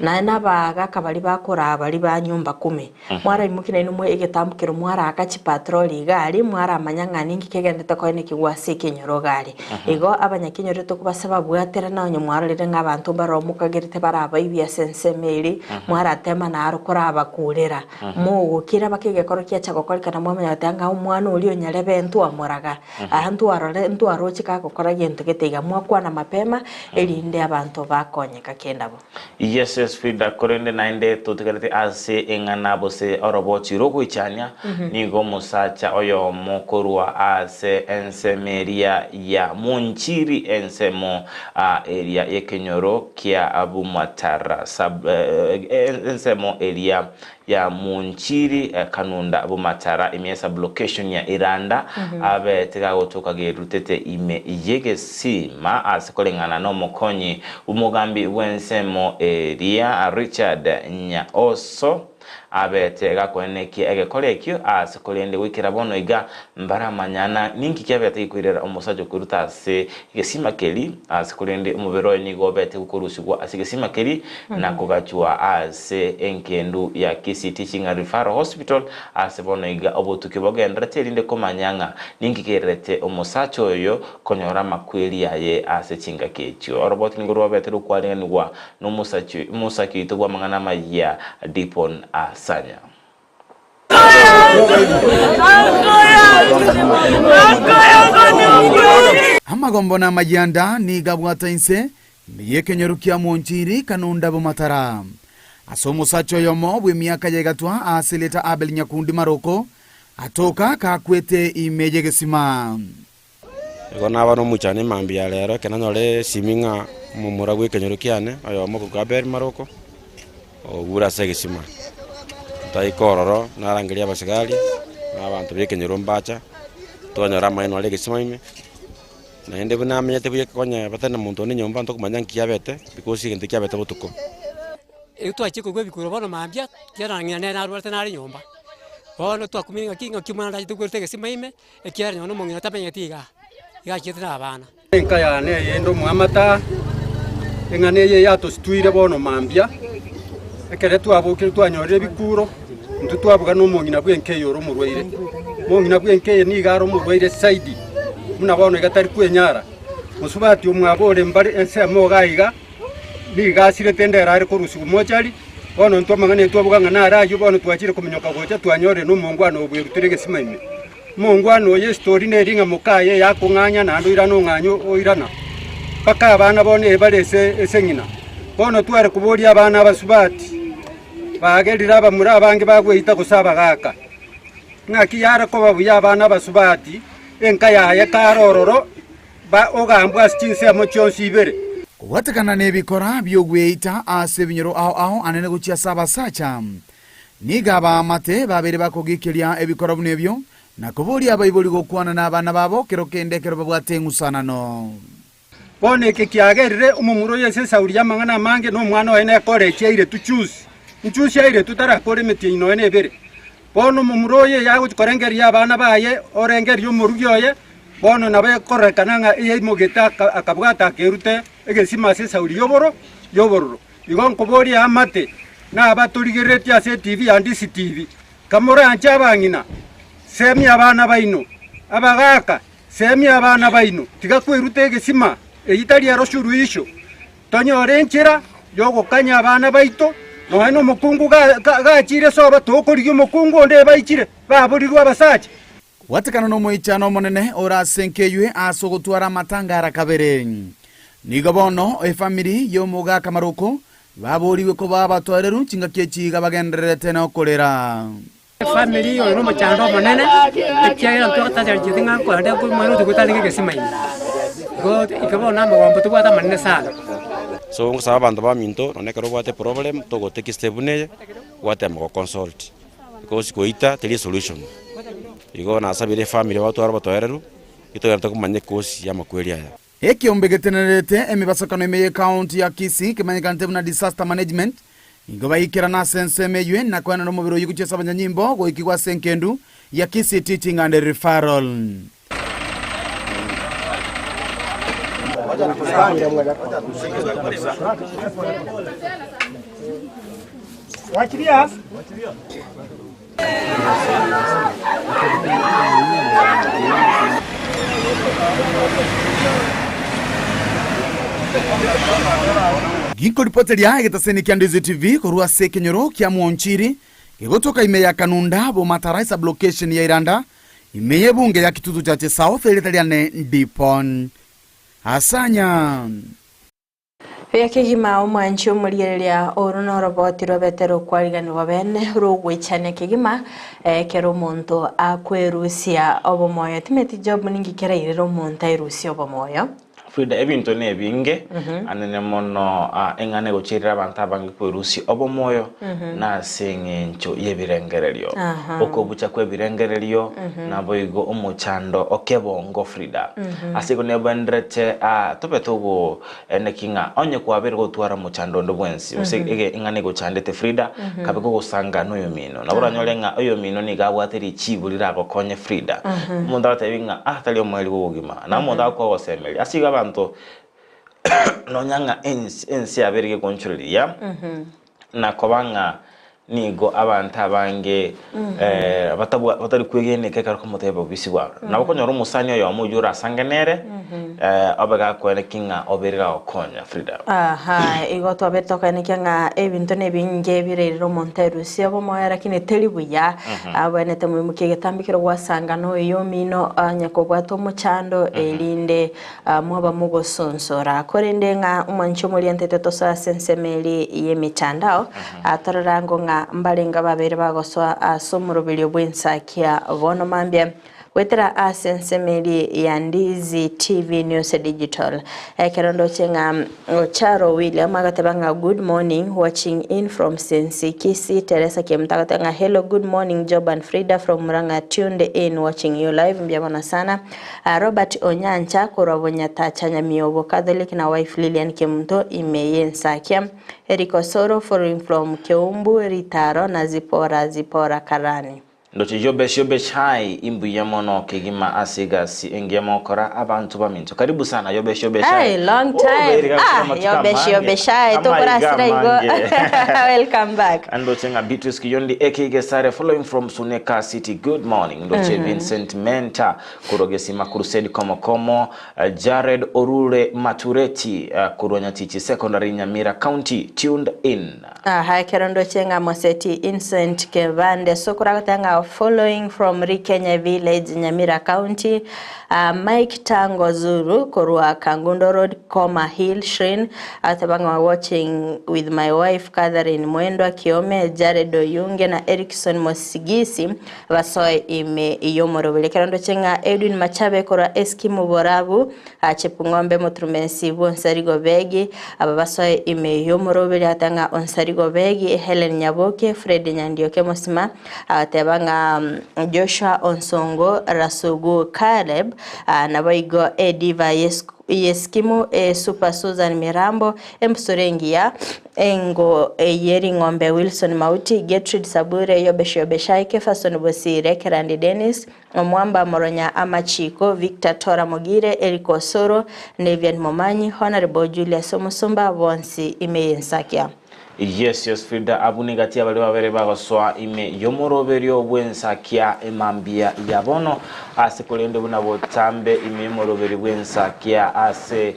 na nabaga kabali bakora bali ba nyumba 10 mwara imuke na inumwe egetambukiro mwara akachi patrol gali mwara amanyanga ningi kegendete ko ine kigwase kenyoro gali ego abanyakenyoro to kubasaba bwatera na onye mwara lere nga abantu baromuka gerite baraba ibya sensemeli mwara tema na arukora kurera mo kira bakige koro kya chakokolika mwamanya atanga umwana uli onyarebe ntu amoraga ahantu arore ntu arochika kokora gento getega mwakwana mapema elinde abantu bakonyeka kendabo yes FRIDAH korende nainde tutegerete ase engana bose orobochi roko ichanya nigo musacha oyo mokorwa ase ensemeria ya munchiri ensemo area yekenyoro kia abumatara ensemo area ya munchiri kanunda abumatara imiesa location ya iranda abe tega gotoka gerutete ime yege sima asikolengana no mokonyi umugambi wensemo area Richard Nyaoso abete gakoneki egekorekyo asikolende wikira bono iga mbara manyana ninki kyabete ikwirera omusajo kuruta se igesima keli asikolende umubero ni gobete kukurushigwa asigesima keli na kugachwa ase enkendu ya Kisii Teaching and Referral Hospital asibono iga obutuki bogendrete linde komanyanga ninki kerete omusacho yo konyora makweli yaye ase chinga kechyo orobot ngoro bete rukwalenwa no musaki itugwa mangana maya dipon asanya amagombo na majanda ni gabwata inse miyekenyorukia monchiri kanunda bumatara asomo sacho yomo bwe miaka yegatwa asileta Abel Nyakundi Maroko atoka kakwete imeje gesima ego nabano muchane mambia lero kenanyole siminga mumura gwe kenyorukiane ayo moko Abel Maroko ogura segesima taikororo narangiria abasigari n'abantu bekenyoro mbacha twanyora maino legesima ime na ende buna amenyete bye konya batana muntu ni nyomba ntokumanya nkiyabete because igente kyabete butuko twachiko gwe bikuro bono mambia kyarangira ne narwate nari nyomba bono twakuminga kinga kimwana ndaje tukwete gesima ime ekyari nyono mongina tapenya tiga igakitira abana enka ya ne yendo muamata engane ye yato situire bono mambia ekere twabukire twanyorere bikuro ntu twabuga no mongina bwenke yoro murweire mongina bwenke ni garo murweire side muna bono igatari kwenyara musubati umwabore mbari ensemo gaiga bigasire tendera ari kurusi kumochari bono ntomangane twabuganga narayo bono twachire kuminyoka gocha twanyore no mungwano obweruterege simaime mungwano ye story ne ringa mukaye yakunganya nando irano nganyo oirana paka abana bone barese esengina bono tware kubori abana basubati bagerira abamura abange bagweita kusaba gaka ngaki yara ko babuya abana basubati enka yaye karororo ba ogambwa stinse amochonsi ibere watakana nebikora byogweita ase binyoro aho anene guchia saba sacha nigaba mate babere bakogikiria ebikora bunebyo nakobori abayiboli gokwana n'abana babo kerokendekero babwatengusana no bone kikiagerire umumuro yese sauri yamangana mange no mwana wa ene kore cheire tuchusi nchusi aire tutara kore meti no ene bere bono umumuro ye yago korengeri abana baye orengeri umurugyoye bono nabe korekananga iye mogeta akabwata kerute egesima se sauri yoboro igon kobori amate na abaturigireti ase TV andi TV kamora anjabangina semi abana baino abagaka semi abana baino tigakwerute egesima eyitali aroshuru isho tonyorenchera yogo kanya abana baito no hano mukungu gachire soba tokorigyo mukungu onde baichire baburirwa basacha watakana no moichano monene ora senkeywe asogotwara matangara kabere nigabono efamily yo muga kamaroko baboriwe ko babatwareru chinga kechiga bagenderete no kolera family yo no machando monene ekiaira ntwata jarjidinga ko ade ko mano tukutalinge kesimai go ikabona magombo tubata manene sana so ngusaba bantu ba minto no nekero bate problem to go take step ne wate mo consult because koita tele solution igo na sabire family watu arba toereru ito yanto kumanye kosi ya makweli aya ekiyombegetenerete emibasakano emeye county ya Kisii kimanyikante na disaster management ingoba ikira na sensemeywe na kwana no mubiro yikuchesa abanyanyimbo go ikigwa senkendu ya Kisii teaching and referral wachiria Ginko ripoti ya egetaseni kia Ndizi TV korua sekenyoro kia muonchiri gegotoka ime ya kanunda bo mataraisa blocation ya Iranda ime ye bunge ya kitutu chache South elitaliane Ndipon Asanya Kigima umwanchi umuriyeria oruno roboti robetero kwarigani wabene rugwichane kigima kero muntu akwerusia obomoyo timeti job ningi kera irero muntu airusia obomoyo FRIDAH ebintu nebinge anene mono engane gochirira abantu abangi kwerusi obomoyo na sengencho yebirengereryo okobucha kwebirengereryo naboigo omuchando okebongo FRIDAH asiko nebandrete topetogo enekinga onye kwabere gotwara muchando ndobwensi ege engane gochandete FRIDAH kabego gosanga noyo mino nabura nyolenga oyo mino nigabwateri chibulira gokonye FRIDAH mundu atebinga tali omweli gogima na mundu akwa semeli asiga no nyanga ensi aberege control ya na kobanga nigo abantu abange batari kwegene kekara ko mutebe bisibwa na bakonyoro musanya yo mujura sangenere abaga kwene kinga oberera okonya FRIDAH igo twabetoka nikinga ebintu nebinge birero Monteiro siabo moya lakini telibuya abane temu mukigitambikiro gwasanga no yo mino nyakobwato muchando elinde mwaba mugo sonsora korendenga umwancho muri entete tosa sensemeli yemichandao atararango nga mbalenga babere bagoswa asomurubili bw'ENSAKIA bono mambye wetera asensemeli ya Ndizi TV News Digital kerondo chenga Charo William agatebanga good morning watching in from Sensi Kisii Teresa kemtakatanga hello good morning Job and FRIDAH from Muranga tuned in watching you live mbyabona sana Robert Onyancha kurabonya tachanya miobo Catholic na wife Lilian Kemto ime ENSAKIA Eriko Soro following from Keumbu Ritaro na Zipora Karani ndoche yobe chai imbu yamono kegima asigasi engemo kora abantu baminto karibu sana yobe chai hey long time yobe chai to kora siraigo welcome back ndoche nga Beatrice Kiyondi ekege sare following from Suneka City good morning ndoche Vincent Menta kurogesima crusade komo Jared Orure Matureti kuronya tichi secondary Nyamira County tuned in hai kerondo chenga moseti Innocent Kevande sokura tanga following from Rikenya Village Nyamira County Mike Tango Zuru Korua Kangundo Road Koma Hill Shrine atabanga watching with my wife Catherine Mwendwa Kiome Jared Oyunge na Erikson Mosigisi basoe ime iyomoro belekerando chenga Edwin Machabe Korwa Eskimo Borabu Chepungombe Motrumensi Onsarigo Begi ababasoe ime iyomoro bele atanga Onsarigo Begi Helen Nyaboke Fred Nyandioke Mosima atabanga Joshua Onsongo Rasugu Caleb nabaigo Ediva Yeskimo Super Susan Mirambo Emsorengia Engo Yeri Ngombe Wilson Mauti Gertrude Sabure Yobeshai Kefason Bosire Kerandi Dennis Mwamba Moronya Amachiko Victor Tora Mogire Eriko Soro Nevian Momanyi Honorable Julius Somusumba Vonsi ime ENSAKIA. Yes, Frida abunigati abali babere bagoswa ime yomoroberio bwensakia emambia yabono ase kolende buna botambe ime moroberi bwensakia ase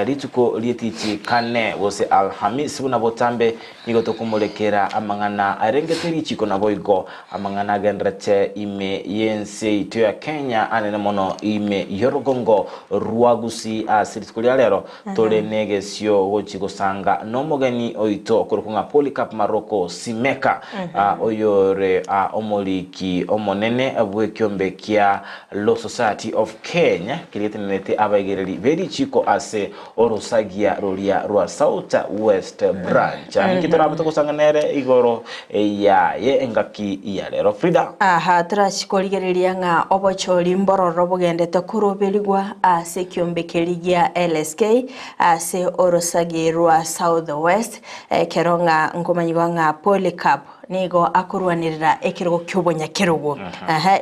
lituko lietichi kane wose alhamisi buna botambe nigoto kumulekera amangana arengeteri chiko na boigo amangana gendrate ime yense ito ya Kenya anene mono ime yorogongo ruagusi ase lituko lero tole negesio wochiko sanga nomogeni oito kunga polycarp maroko simeka oyore omoliki omonene abwekyombe kia Law Society of Kenya kilitenete abagereri very chiko ase orosagia rolia rwa South West branch nikitona abatoko sanganere igoro ya ye engaki ya lero Frida trashikoligereria nga obocholi mbororo bugendete kurobeligwa ase kyombe keligia LSK ase orosagia rwa South West keronga ngomanyiwa nga polycarp nigo akurwanirira ekirugo kyubonya kirugo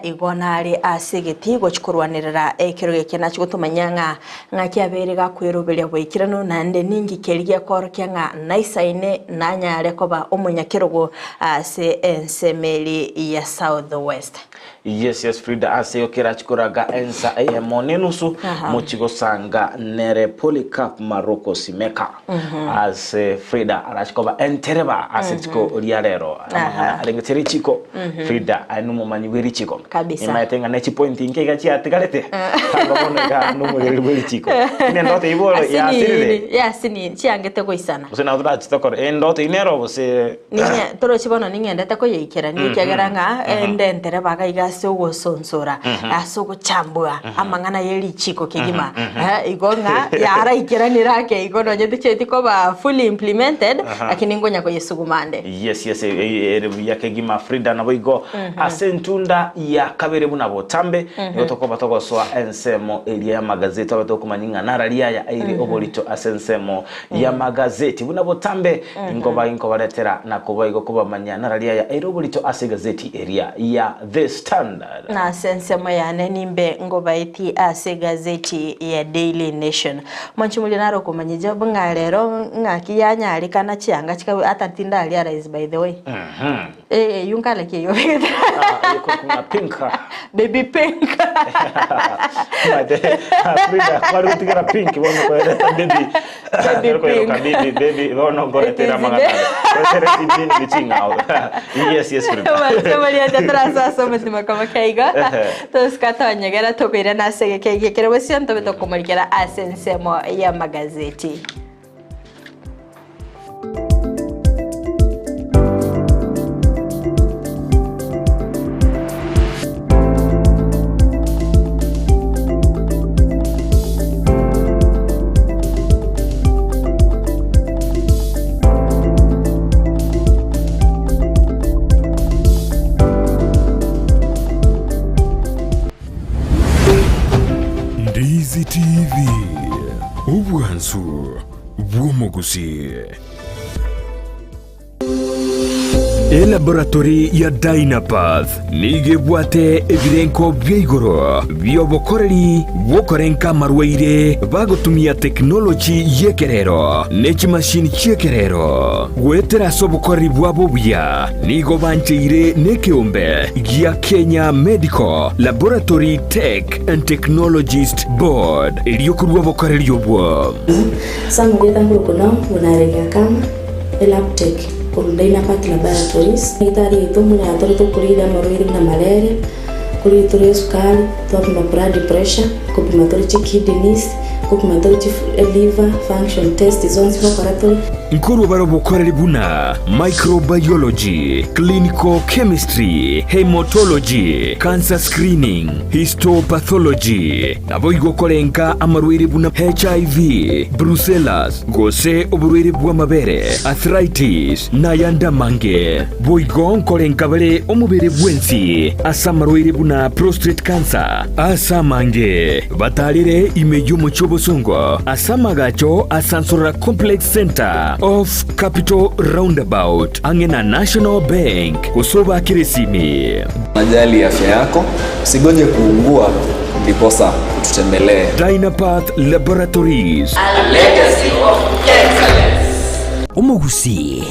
igona ari asegetigo chikurwanirira ekirugo kena chigutumanya nga kyaberega kwirubelia bwikirano nande ningi keligia korokya nga naisaine nanyare koba omunya kirugo ase ensemeli ya South West. Yes, Frida ase yokera chikoraga ensa monenusu mochigo sanga nere polycarp maroko simeka ase Frida arachikoba entereba ase chiko liarero arengeteri chiko Frida anumo manyiweri chiko imaitenga nechi point ingega chi atigarete ngaboneka numweri weri chiko ndote iboro ya asirire ya sini chiangete koisana usena udra chitokor ndote inero bose ninya toro chibono ningendete ko yikera nikiageranga endendere bagaiga so sonsora asoko chambua amangana yeli chiko kigima igonga yara ikiranira ke igono nyete cheti ko ba fully implemented lakini ngonya ko yesugumande yes ya kegima Frida na boigo asentunda ya kabere buna botambe yotoko batoko so ensemo elia magazeti batoko maninga naralia ya airi obolito asensemo ya magazeti buna botambe inko baletera na koba kuba manya naralia ya airi obolito asegazeti area ya The Standard na sensemo ya nenimbe ngobaiti asegazeti ya Daily Nation monchimuli naro kumanyije bungalero ngakiyanya alikana chianga chikawe atatinda ali arise by the way yunga like yo kuna pinka baby pink Frida kwaru tigira pink wono ko baby wono ko tera magana tere tibini bichinga yes Frida wali atrasa sometima kama kaiga to skatanya gara to kwira na sege kege kero siento beto komunikera asensemo ya magazeti. Ndizi TV ubwansu bw'omugusi laboratory ya Dynapath nigebwate ebirenko byeigoro byobokoreri bokorenka marwaire bagotumia teknoloji yekerero nekimashini cyekerero gwetera sobokoreri bwabo buya nigo bancheire nekiumbe gya Kenya Medical Laboratory Tech and Technologist Board iliyokurwa bokoreri yobwo samugeta ngurukuna bunarega kama elaptech kun Dynapath Laboratories itari itomu ya tori to kurida marwaire na malaria kuri tori sukari to blood pressure kupima tori kidneys kupima tori liver function test zones correctly nkuru baro bokoreri buna microbiology, clinical chemistry, hematology, cancer screening, histopathology nabo igokorenka amarwaire buna HIV, brucellosis gose oburwaire bwa mabere, arthritis na yanda mange boigo nkorenka bale omubere bwensi asa amarwaire buna prostate cancer asa mange batalire imeyo muchobosongo asa magacho asansora complex center of Capital Roundabout angena National Bank kusoba kiresimi. Najali afya yako, usigonje kuungua ndiposa tutembelee. Dynapath Laboratories, a legacy of excellence. Gusii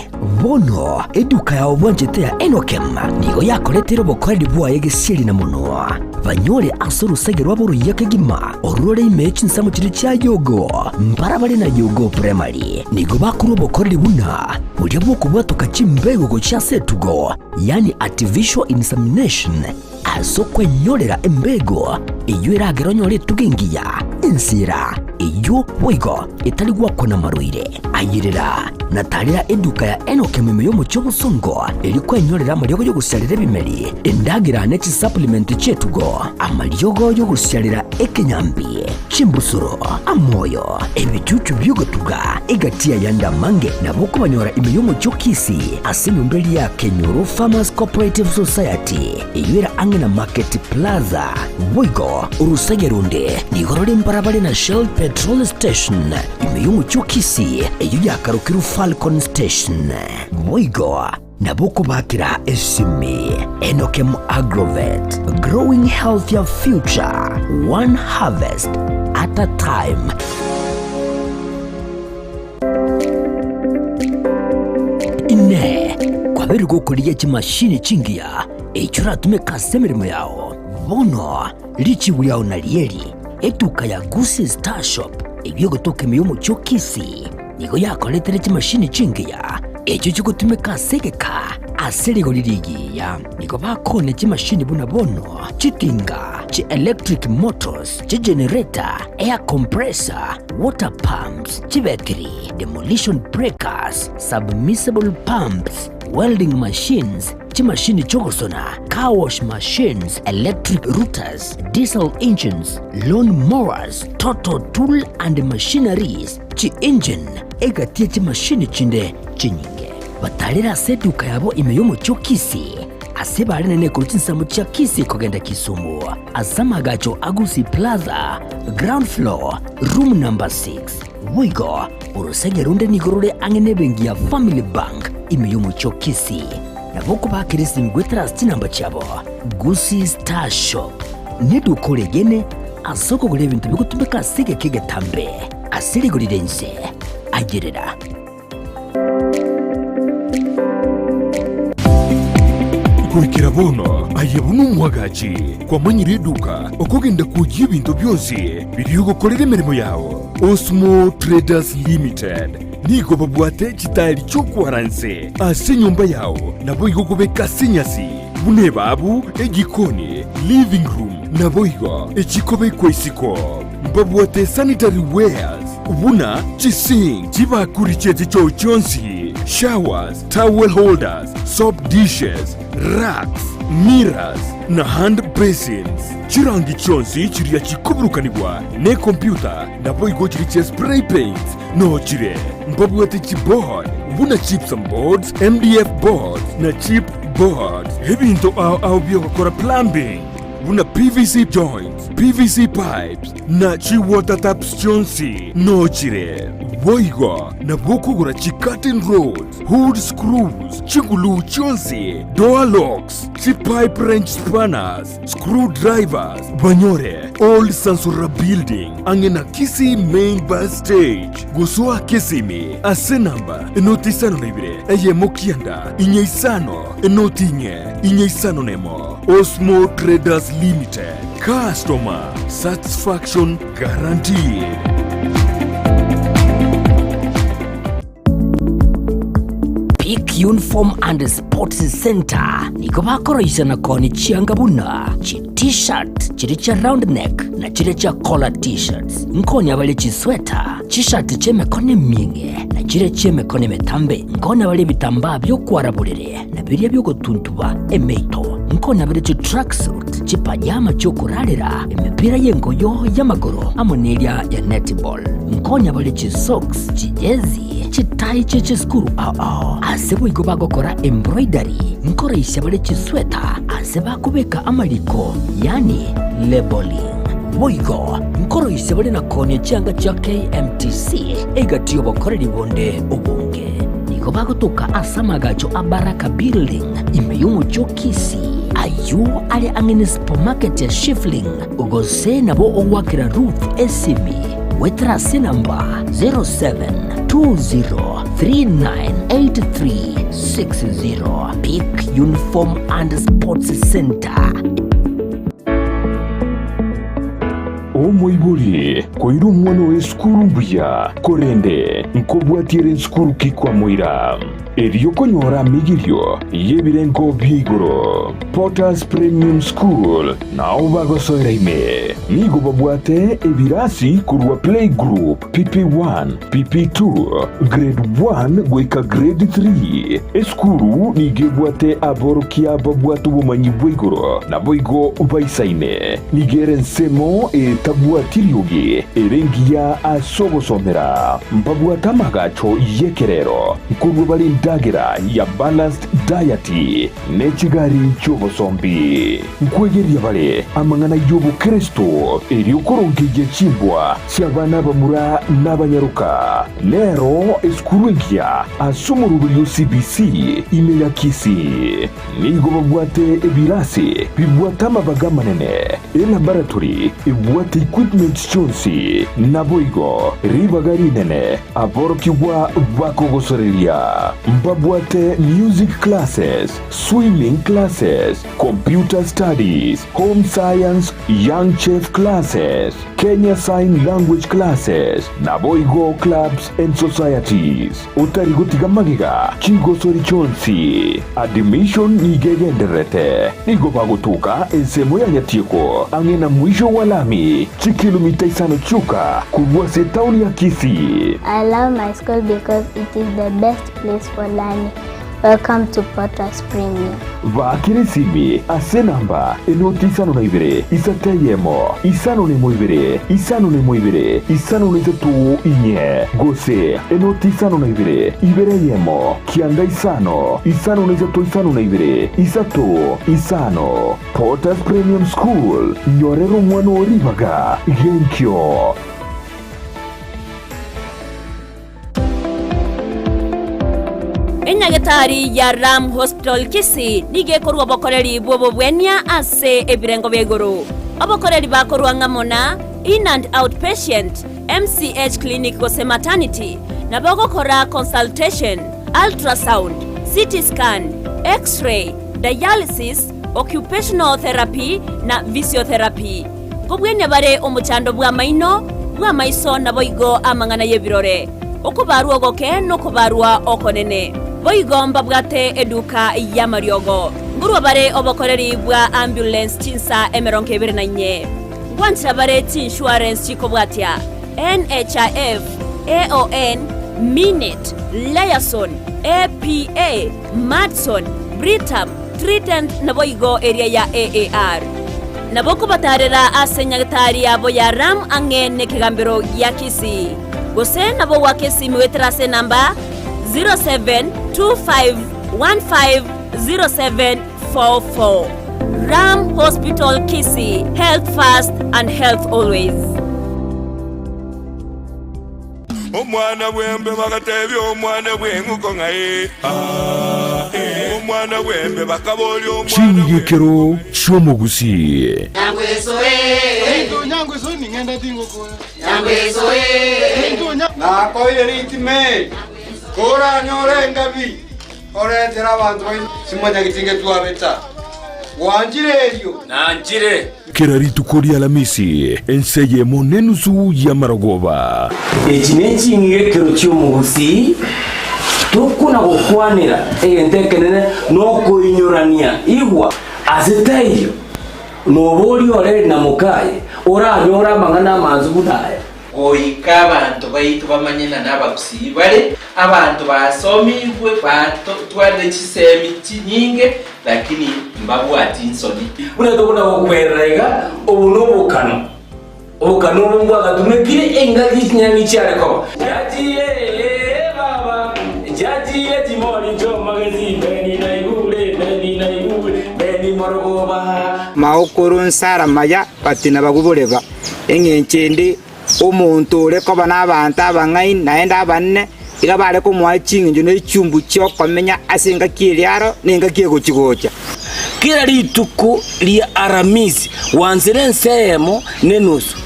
bono eduka ya obwanjete ya Enokem nigo yakoretero bokoreri bwaye gesiri na muno banyore asuru segerwa buru yakegima orore imechi nsamu kiri cya yogo mbarabare na yogo primary nigo bakuru bokoreri buna burya bwo bwatoka kimbego go cya setugo yani artificial insemination asokwe nyorera embego iyo irageronyore tugengiya insira iyo wigo itari gwakona marwire ayirira natarira eduka ya Enokem yo mu cyobusongo ilikwe nyorera amaryogo yo gusalira bimeri indagira next supplement cyetugo amaryogo yo gusalira ekenyambi chimbusuro amoyo ebicucu byugotuga egatiya yanda mange naboko banyora imeyo mu Kisii asinumbeli ya Kenyoro Farmers Cooperative Society iyera angena Market Plaza wigo urusegerunde nigorore mbarabare na Shell Petrol Station imeyo mu Kisii iyo yakarukiru Falcon Station wigo naboko bakira esimi Enokem Agrovet growing healthier future one harvest at a time. Ine kwa beri gukuriye kimashini chingia echura tume kasemirimo yao bono lichi wiyao na lieri eduka ya Gusii Star Shop ibyo gotoke miyo mu Kisii nigo yakoletere kimashini chingia echo chikutumika segeka asirigo lirigiya nigo bakone kimashini buna bono chitinga chi electric motors chi generator air compressor water pumps chi battery demolition breakers submersible pumps welding machines chi machine chogosona car wash machines electric routers diesel engines lawn mowers total tool and machineries chi engine egatie chi machine chinde chinyinge batalira seduka yabo imeyo mu Kisii asebare nene kurutinsa mu Kisii kugenda Kisumu azamagacho Gusii Plaza ground floor room number 6 wigo urusegerunde nigorore angene bengi ya Family Bank imeyo mu Kisii naboko bakirisi mgwetera stinamba chabo Gusii Star Shop nidukore gene asoko gure bintu bigutumika sige kige tambe asiri gurirense agerera kurikira bono ayebunu mwagachi kwa manyiri eduka okogenda kujia bintu byose biriyo gukorera imirimo yawo Osmo Traders Limited nigo babwate kitali cyo kwaranse ase nyumba yawo nabo igogobeka sinyasi bune babu egikoni living room nabo igo ekikobe kwesiko babwate sanitary wares buna chising chibakuri chete cyo cyonsi showers towel holders soap dishes racks mirrors na hand basins chirangi chonsi chiriya chikuburukanibwa ne computer nabo igo chiri spray paint no chire mbabwate chibord buna chips and boards MDF boards na chip boards hebinto au byokora plumbing buna PVC joints PVC pipes na chi water taps chonsi no chire Boigo na bokugura Chikatin Roads, Hood Screws, Chigulu Chonsi, Door Locks, Pipe Wrench Spanners, Screwdrivers, Banyore, Old Sansura Building, Angena Kisii Main Bus Stage, Gusua Kisimi, Asenamba, Enotisano Libre, Eye Mokianda, Inyeisano, Enotinye, Inyeisano Nemo, Osmo Traders Limited, Customer Satisfaction Guaranteed. Peak Uniform and Sports Center niko bakoroisha na koni chiangabuna chi t-shirt chiri cha round neck na chiri cha collar t-shirts nkoni abale chi sweater t-shirt cheme kone minge na chiri cheme kone metambe nkoni abale bitamba byo kwaraburere na biriya byo gotuntuba emeito nkoni abale chi tracksuit chi pajama cyo kurarira emipira yengoyo y'amagoro amonelia ya netball nkoni abale chi socks chi jezi chitai cheche skuru asebo ikoba gokora embroidery nkoreisha bale chisweta aseba kubeka amaliko yani labeling boigo nkoroisha bale nakonye changa cha KMTC egatiyo bokoreri bonde ubunge nikoba gotuka asamagacho abaraka building imeyumu cho Kisii ayu ale angene supermarket ya Shifling ugose nabo owakira Ruth Esimi wetrasi namba 0720398360 Peak Uniform and Sports Center. Omoibori koiru mwana we skuru mbuya korende nkobwatire skuru kikwa moira eriyo konyora migirio yebirengo bigoro Potters Premium School na obago soiraime nigo babwate ebirasi kurwa play group PP1 PP2 grade 1 gweka grade 3 eskuru nigebwate aborokia babwatu bumanyi bwigoro na boigo baisaine nigere nsemo tabwatirioge erengia asobosomera mpabwata magacho yekerero kurwa bali ndagira ya balanced diet nechigari cyobosombi nkwegeria bale amangana y'ubu Kristo eri ukorongeje chibwa cyabana bamura n'abanyaruka lero eskurugia asumurubiri CBC ime ya Kisii nigo babwate ebirasi bibwata mabaga manene laboratory ibwate equipment chonsi naboigo ribagari nene aborokibwa bakogosoreria mbabwate music classes, swimming classes, computer studies, home science, young chef classes, Kenya Sign Language classes, naboigo clubs and societies. Utarigutiga magiga, chigosori chonsi. Admission nigegenderete. Nigo bagotuka ensemo ya nyatiko. Angena mwisho walami. Chikilomita isano chuka. Kubwase tauni ya Kisii. I love my school because it is the best place for learning. Welcome to Potters Premium. Vakirisimi asenamba enotisano na ibere isateyemo isano ne moibere isano ne moibere isano ne tu inye gose enotisano na ibere yemo kianda isano ne tu isano na ibere isato isano Potters Premium School nyorero mwana ribaga genkyo. Enyagetari ya Ram Hospital Kisii nige korwa bokoreri bobo bwenya ase ebirengo begoro abokoreri bakorwa ngamona in and outpatient MCH clinic gose maternity na bagokora consultation ultrasound CT scan x-ray dialysis occupational therapy na physiotherapy kobwenya bare omuchando bwa maino bwa maiso na boigo amangana yebirore okubarwa goke no kubarwa okonene boigomba bwate eduka ya mariogo ngurwa bare obokoreri bwa ambulance chinsa emeronke bere nanye gwantra bare insurance chiko bwatia NHIF AON Minute Liason APA Madson Britam Trident na boigo area ya AAR na boko batarera asenyagatari abo ya Ram angene kigambiro ya Kisii gose na bo wakesi mwetrase namba 0725150744 Ram Hospital Kisii, health first and health always. omwana bwembe bagatebya omwana bwenguko ngaye omwana bwembe bakaboli omwana Chingekero chomo Gusii. Nyangwezo ni ngenda tingo ko. Nyangwezo Na ko yeritime. Kora nyore ngabi. Ore tera abantu simanya gitinge tuabeta. Wanjireyo. Nanjire. Kerari tukori ALHAMISI enseye monenusu ya maragoba. Echinenchi ngekero chomo Gusii. Tukuna gukwanira entekenene no kuinyorania igwa azetayo no boli ore na mukaye oranyora mangana manzu budaya oika abantu baitu bamanyina n'abagusii bale abantu basomibwe batwale chisemi chinyinge lakini mbabwati insoni unatokuna okwerega obunobukano obukano bungwa gatumekire engagi nyangi cyareko yagiye baba jajiye timoni jo magazine beni na igule beni morogoba maukuru nsara maya patina bagubuleba engenchende omuntu ureko bana abantu abangai naenda abanne iga bare ko mwachinga njo n'echumbu cyo komenya asinga kiriaro ninga kiegochigocha kira rituko lia ALHAMISI wanzire nsemo nenusu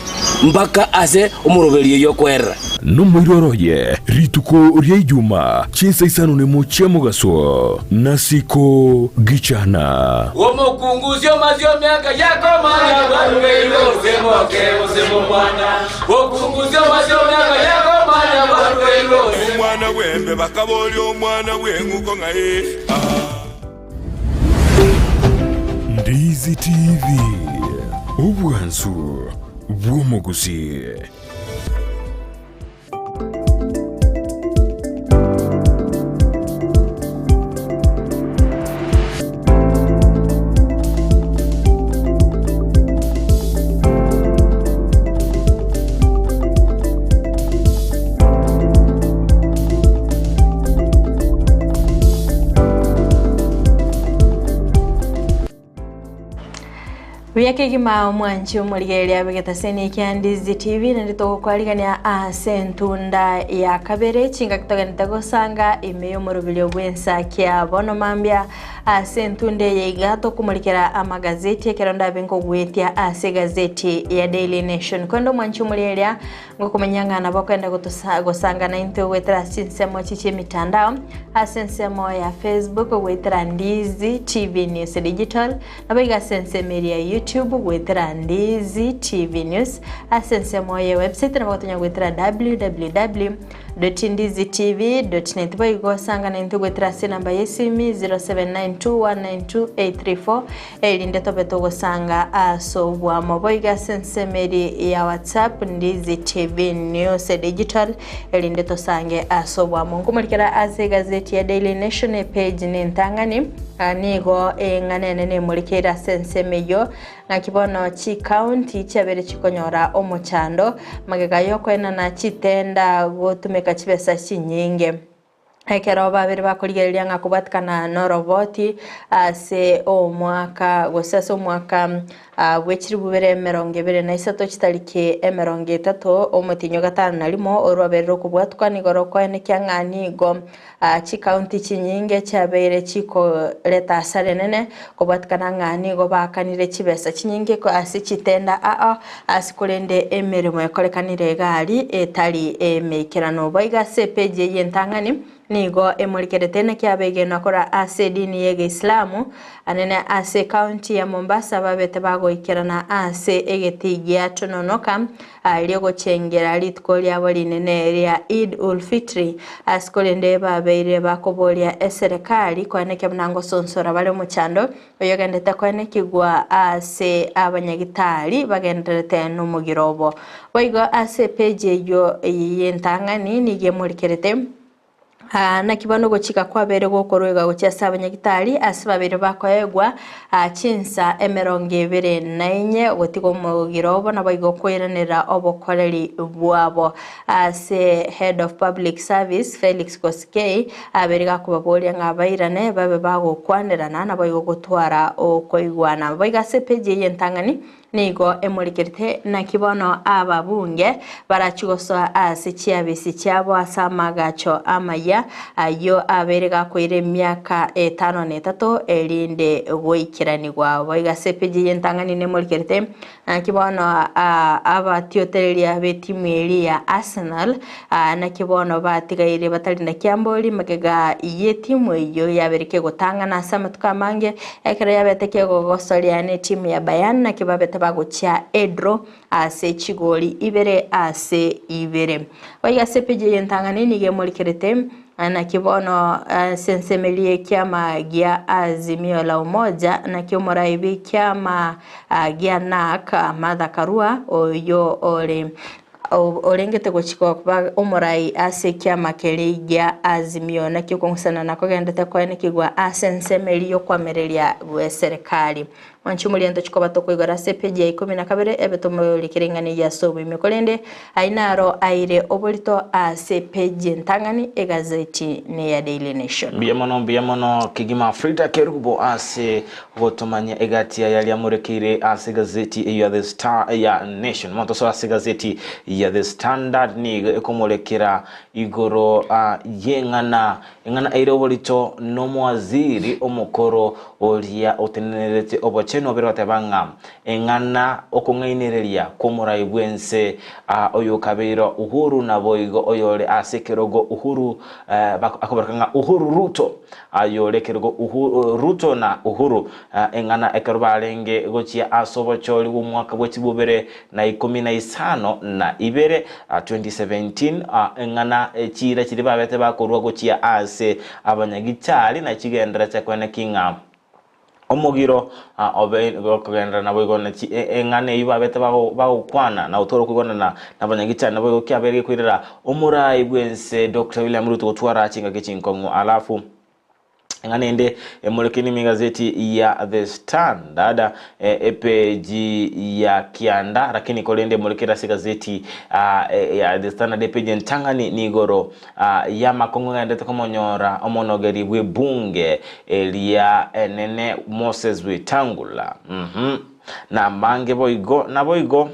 mpaka ase umuroberi yo kwera Numwiroroye rituko rya Ijuma chinsa isano ne mochemo gaso nasiko gichana omukunguzyo mazyo myaka yako manya barwero semo mwana okunguzyo mazyo myaka yako manya barwero omwana bwembe bakaboli omwana bwenguko ngaye Ndizi TV ubwansu bw'omu Gusii. Wiyake gima mwanchi umurigeli abegeta seni kia Ndizi TV na ndito kwaligania sentunda ya kabere chinga kitoganita gosanga imeyo murubili bw'ENSAKIA bono mambia sentunde ya igato kumulikira amagazeti ya kironda benko gwetia ase gazeti ya Daily Nation kondo mwanchi umurigeli ngo kumenyanga na bakwenda gosanga na into wetera sinsemo chichi mitandao asensemo ya Facebook wetera Ndizi TV News Digital na baiga sensemeri ya YouTube wetera Ndizi TV News asensemo ya website na bakotonya wetera www.ndizitv.net baigo sanga na into wetera sinamba yesimi 0792192834 elinde tobeto gosanga asobwa moboiga sensemeri ya WhatsApp Ndizi TV News Digital elinde tosange asobwa mungumulikira ase gazeti ya Daily Nation page nintangani nigo nganene ne mulikira sensemeyo na kibono chi county chabere chikonyora omochando magega yokwena na chitenda gotumeka chibesa chinyinge ekero babiri bakurigereria ngakubatkana no roboti ase omwaka gosasa omwaka wechiri bubere 2023 chitariki 30 omutinyo gatano nalimo orwaberero kubwatwa nigoro kwene kyangani go chi county chinyinge chabere chiko leta sarenene kubwatkana ngani go bakanire chibesa chinyinge ko ase chitenda asikulende emirimo yakolekanire gari etali emekirano boiga se page yentangani nigo emulikerete ne kyabege nakora ase dini yege Islamu anene ase county ya Mombasa babete bagoikerana ase egetigia tononoka aliyo chengera litko lyabo linene lya Eid-ul-Fitri asikolende babeire bakobolia serikali kwaneke mnango sonsora bale muchando oyogendete kwaneke gwa ase abanyagitali bagenderete no mugirobo boigo ase page yo yentangani nige mulikerete na kibano gochika kwa bere gokorwega gocha sabanyagitali asibabere bakoyegwa chinsa emeronge bere nainye gotigo mugirobo na bayigo kweranira obokoreri bwabo ase head of public service Felix Koskei aberiga kubabolia ngabairane babe bago kwanirana na bayigo gotwara okoigwana bayiga se page yentangani nigo emurikirite na kibono ababunge barachigosoa ase chiabisi chiabo ase amagacho amaya ayo abere gakoire miaka 53 erinde goikiranigwa boigase peji yentangani nemurikirite na kibono abatiotereria betimu eri ya Arsenal na kibono batigaire batari na kiambori magega yetimu iyo yabereke gotangana ase amatuka mange ekero yabeteke gogosoria ne timu ya Bayern na kibabete bagochia Edro ase chigori ibere ase ibere boigase peji yentangani nige murikirite na kibono sensemelie kiama gia Azimio la Umoja na kiomoraibi kiama gia naka madhakarua oyo orengete gochiko kwa omorai ase kiama keri gia Azimio na kikongusana na kogendete kwene kigwa asensemelio kwamereria gwe serikali wanchumuliento chikoba tokoigora sepeji ya 12 ebetomolikirengani ya sobo imikolende ainaro aire obolito sepeji ntangani egazeti ne ya Daily Nation biamono kigima FRIDAH KERUBO ase gotomanya egatia yali amurekire ase gazeti ya The Star ya Nation monto so ase gazeti ya The Standard ni ekomolekera igoro yengana aire obolito no waziri omukoro olia otenerete obocheno bero tabanga engana okungainereria komurai bwense oyo kabiro Uhuru na boigo oyole asekerogo Uhuru akobarkanga Uhuru Ruto ayole kerogo Uhuru Ruto na Uhuru engana ekerubalenge gochia asobocholi umwaka bwechibubere na 15 na ibere 2017 engana chira chiri babete bakorwa gochia ase abanyagitali na chigendera chakwene kinga omugiro obegogendera nabo igone engane ibabete bagukwana na utoro kwigona na abanyagitali nabo gokyabere kwirira omurai bwense Dr. William Ruto gotwara chinga kichinkongo alafu nganende emulekini migazeti ya The Standard epeji ya kianda lakini kolende mulekera gazeti ya The Standard epeji ntangani nigoro ya makongo ngandete komonyora omonogeri bwe bunge elia enene Moses Wetangula na mange boigo naboigo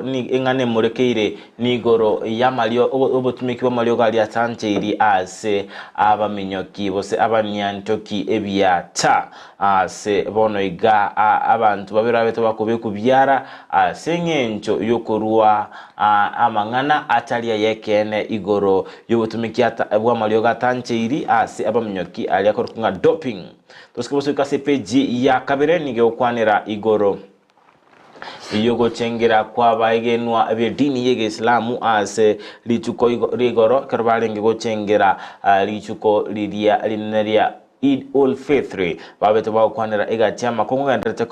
ni engane murekeire nigoro yamalio obotumikiwa malio gali atanje iri ase abaminyoki bose abanyantoki ebyata ase bono iga abantu babera beto bakobe kubyara sengencho yokorwa amangana atalia yekene igoro yobotumikia bwa malio gatanje iri ase abaminyoki ali akorukunga doping tosikobose kase peji ya kabere nige okwanira igoro yogo chengera kwa baigenwa abedini yege Islamu ase lichuko rigoro karbalenge go chengera lichuko lidia lineria Eid al-Fitr babete bakwanira egachama kongandete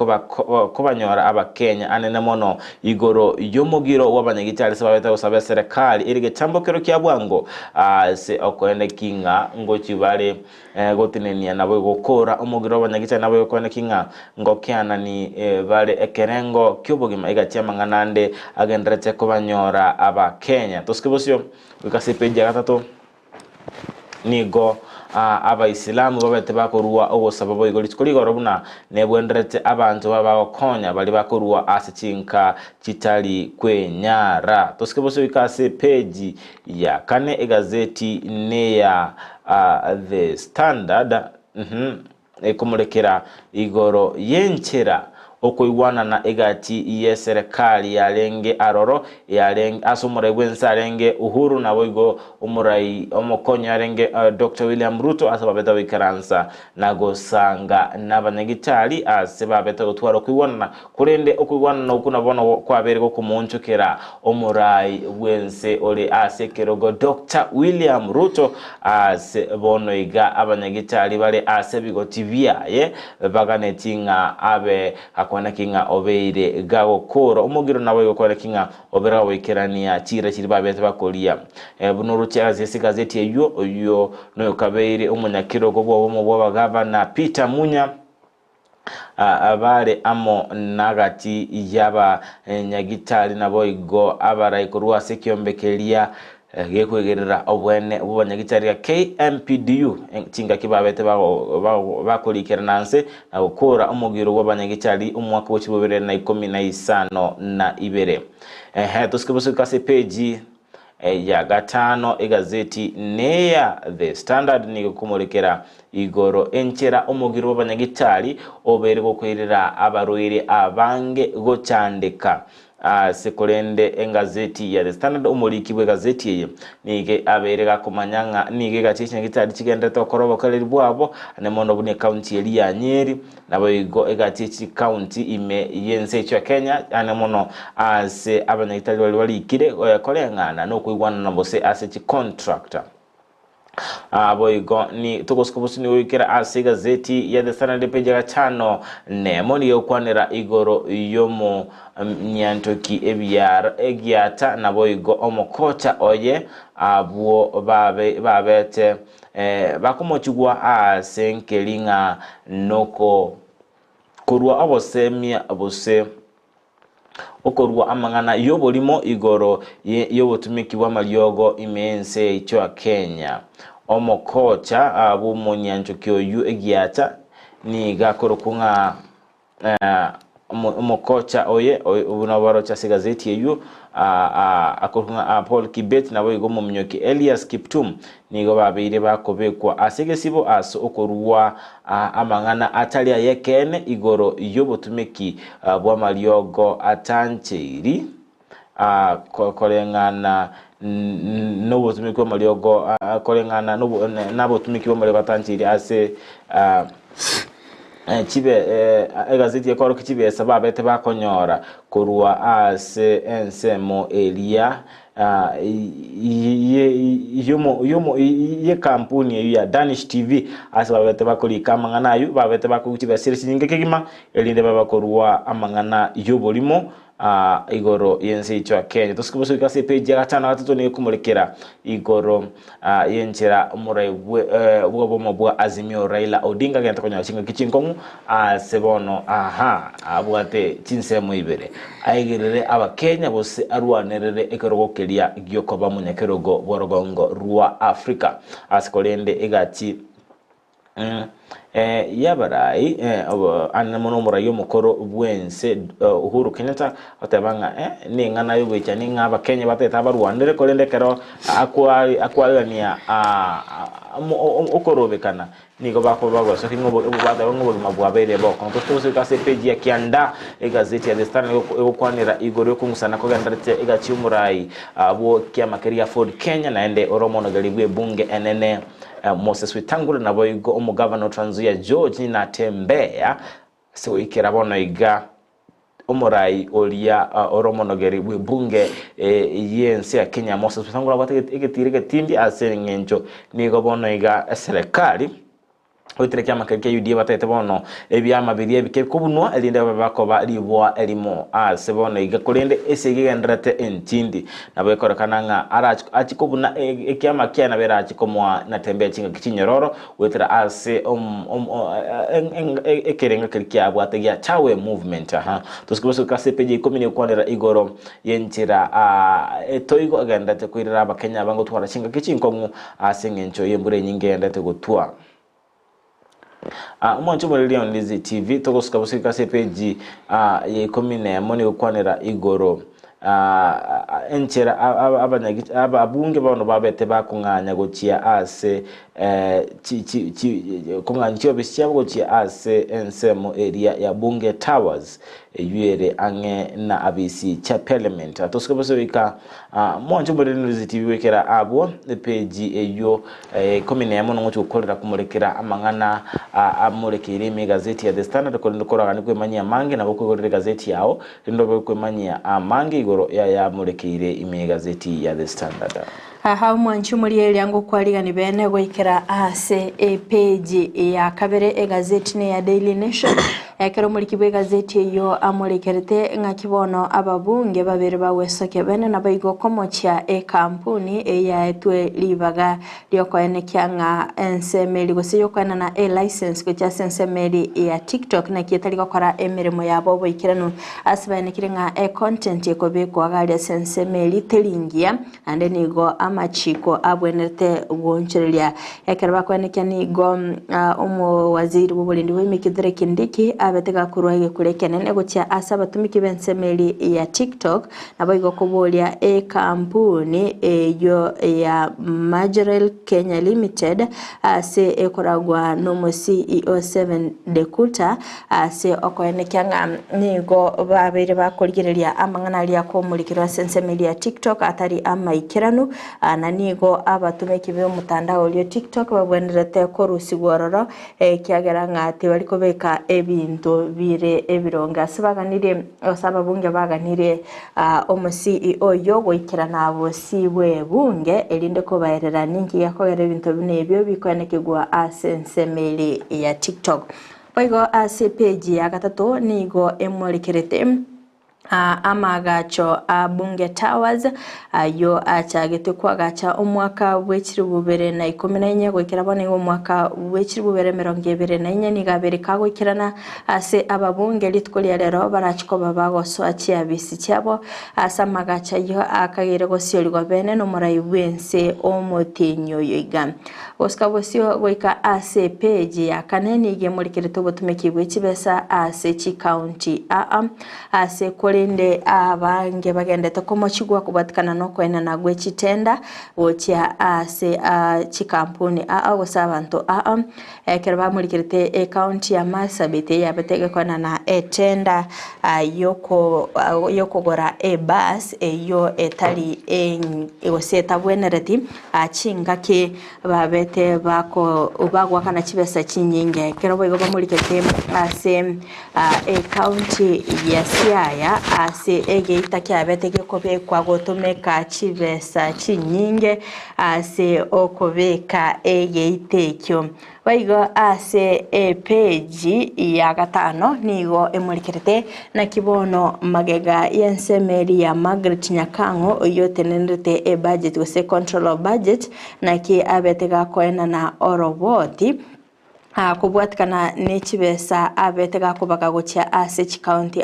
kobanyora aba Kenya anene mono igoro yomugiro wabanyagitali sababete usabya serikali irige chambokero kya bwango se okwende kinga ngochi bale gotinenia nabo gokora omugiro wabanyagitali nabo okwende kinga ngokyana ni bale ekerengo kyobogima egachama nganande agendrete kobanyora aba Kenya toskebosyo bikasepeja gatatu nigo abaisilamu babete bakorwa obosababo igoli tikoligoro buna nebwenderete abantu babakonya bali bakorwa asichinka chitali kwenyara tosikebose bikase page ya kane egazeti ne ya The Standard ekomulekera igoro yenchera okoiwana na egati ye serikali yalenge aroro yalenge asumurai bwensa alenge Uhuru na boigo umurai omokonya alenge Dr. William Ruto asababeta wikaransa nagosanga n'abanyagitali asebabeta gutwara kuiwana kurende okuiwana no kunabona kwabere ko kumunchukira umurai bwense ole asekerogo Dr. William Ruto asebono iga abanyagitali bale asebigotivia ye baganetinga abe akwana kinga obeire gago koro umugiro nawe gukora kinga obera wekerania chira chiri babete bakolia bunuru cyaze gazeti yo no kabeire umunyakiro gobo mu bagabana Peter Munya abare amo nagati yaba nyagitali nabo igo abara ikorwa sekyombekelia gekwegerera obwene bubanyagitari KMPDU tinga kibabete bakurikirananse na gukora umugiro w'abanyagitari umwaka wa 2015 tusikibusika page ya gatano egazeti neya The Standard ni kumurikira igoro enchera umugiro w'abanyagitari obere gukwerera abaroire abange gocandika sekolende engazeti ya The Standard umuriki bwe gazeti ye nige aberega kumanyanga nige gachiche ngitari kigenda tokorobo kaleri bwabo anemono bune county ya Nyeri nabo igo egachichi county ime yense Kenya anemono ase abanyagitari wali kire kolengana no kuigwana nambose ase chi contractor boigo ni tukoskobusi ni wikira ase gazeti ya The Standard page ya 5 nemoni yokwanira igoro yomo nyantoki ebyar egiata na boigo omokocha oye abuo babete bakumochugwa ase nkelinga noko kurwa abosemia abose okorwa amangana yobolimo igoro yobotumiki wa malyogo imense icho Kenya omokocha abu munyanchukyo yu egiata ni gakorokunga omokocha oye ubunabaro cha gazeti yeyu akokunga Paul Kibet nabo igomo mnyoki Elias Kiptum nigo babire bakobekwa asegesibo aso okorwa amangana atalia yekene igoro yobotumeki bwa malyogo atanchiri kolengana nobotumeki bwa malyogo kolengana nabotumeki bwa malyogo atanchiri ase chibe egazeti yakoro kichibe sababete bakonyora kurwa ase ensemo elia ye kampuni ya Danish TV ase babete bakolika amangana yu babete bakuchibe series nyinge kigima elinde babakorwa amangana yobolimo igoro yense icho Kenya tusikubusika kasi page ya 5 ni kumulekera igoro yenchera umurai bwo bwa Azimio Raila Odinga genta konya chinga kichinkongu sebono abwate chinsemo ibere aigirire aba Kenya bose arwanerere ekorogokeria gyokoba munyakerogo borogongo rwa Afrika asikolende egati yabarai anamono murayo mukoro bwense Uhuru Kenyatta otabanga ningana yobecha ninga Kenya bateta barwandere kolende kero akwalania okorobekana nigo bako so kingo bada ngo mabwabere boko ntoto kase page ya kianda egazeti ya The Standard ekwanira igoro kungusana ko gandarete egachi umurai abo kiamakeria Ford Kenya naende oromo no galibwe bunge enene Moses Wetangula na boigo omugavana Tranzia George na tembea so ikirabona iga umurai olia oromo no galibwe bunge yense ya Kenya Moses Wetangula bategetirege tindi asengenjo nigo bono iga serikali oitere kama keke UDA batete bono ebyama birie bike kubunwa elinde babakoba libwa elimo sebono igakolende esegendrate entindi nabekorekana nga achikobuna ekyama kyana bera achikomwa natembe chinga kichinyororo oitere ase ekerenga kirikya bwategya chawe movement tusikubose kase page 10 kwandera igoro yenchira etoigo agendate kuirira abakenya bango twara chinga kichinkongu asengencho yembure nyinge endate gutwa Mwancho mwelili on Ndizi TV tokosuka busika sepeji ye komine moni ukwanira igoro enchera abunge bano babete bakunganya gochia ase kunganya chio bisia gochia ase ensemo area ya Bunge Towers yuere ange na abisi cha parliament atosuka busika mwancho mwelili Ndizi TV wekera abo page eyo komine mono ngocho ukolera kumulekera amangana amulekere me gazeti ya The Standard ko ndikora kani kwemanya MAANGI na boko gazeti yao ndo kwemanya MAANGI igoro ya mulekere ime gazeti ya The Standard mwanchu muri yango kwaliga ni bene goikera ase page ya kabere gazeti ne ya Daily Nation Kero muri kibwe gazeti yo amurekerete ngakibono ababunge babiri bawesoke bene nabayigo komocha kampuni ya etwe libaga lyokoenekya nga ensemeli gose yokoena na license kucha ensemeli ya TikTok na kietali gukora emirimo yabo boikiranu asibanekire nga content yekobekwa gali ensemeli telingia ande nigo amachiko abwenete goncherelia ekero bakoenekya nigo waziri w'uburundi w'imikidire Kindiki abetega kurwaye kurekenene gucha asaba tumiki bensemeli ya TikTok nabayigo kubolia kampuni yo ya Majorel Kenya Limited se ekoragwa no CEO 7 Dekuta se okoenekyanga nigo babere bakorigereria amangana lya komulikira sensemeli ya TikTok atari amaikiranu na nigo abatumiki be mutandao lyo TikTok babwenderete ko rusigororo kyagera ngati bari kobeka ebintu bire ebironga sibaganire osaba bunge baganire CEO yo goikira nabo siwe bunge elinde ko baerera ninki yakogera ebintu bine ebyo bikwenekegwa asensemeli ya TikTok oigo page ya gatatu nigo emorekerete amagacho bunge towers yo achagete kwagacha umwaka w'ekirububere na 14 gwekera bone umwaka w'ekirububere 24 ni gabere kagwikirana ase ababunge litkolia rero barachiko babagoso achiabisi cyabo asamagacha yo akagere gosiolwa bene no murayi wense omotinyo yiga Oscar bosio goika page ya kaneni gemurikirete botumeki bw'ekibesa ase county ase kolinde abange bagendete komochigwa kubatikana no kwena na gwechitenda wochya ase chikampuni abantu kerba murikirete county ya Marsabit ya betege kwana na etenda yoko gora bus yo etali oseta bwenereti chingake babete bako ubagwa kana chibesa chinyinge kerbo igo bamurikirete ase county ya Siaya ase egeita kyabetege kobe kwa gotomeka chibesa chinyinge ase okobeka egeitekyo baigo ase page ya gatano nigo emurikirete na kibono magega yensemeri ya Margaret Nyakango yotenendete budget gose control of budget na ki abetega koena na oroboti kubwatikana n'ekibesa abetega kubaga gocha ase county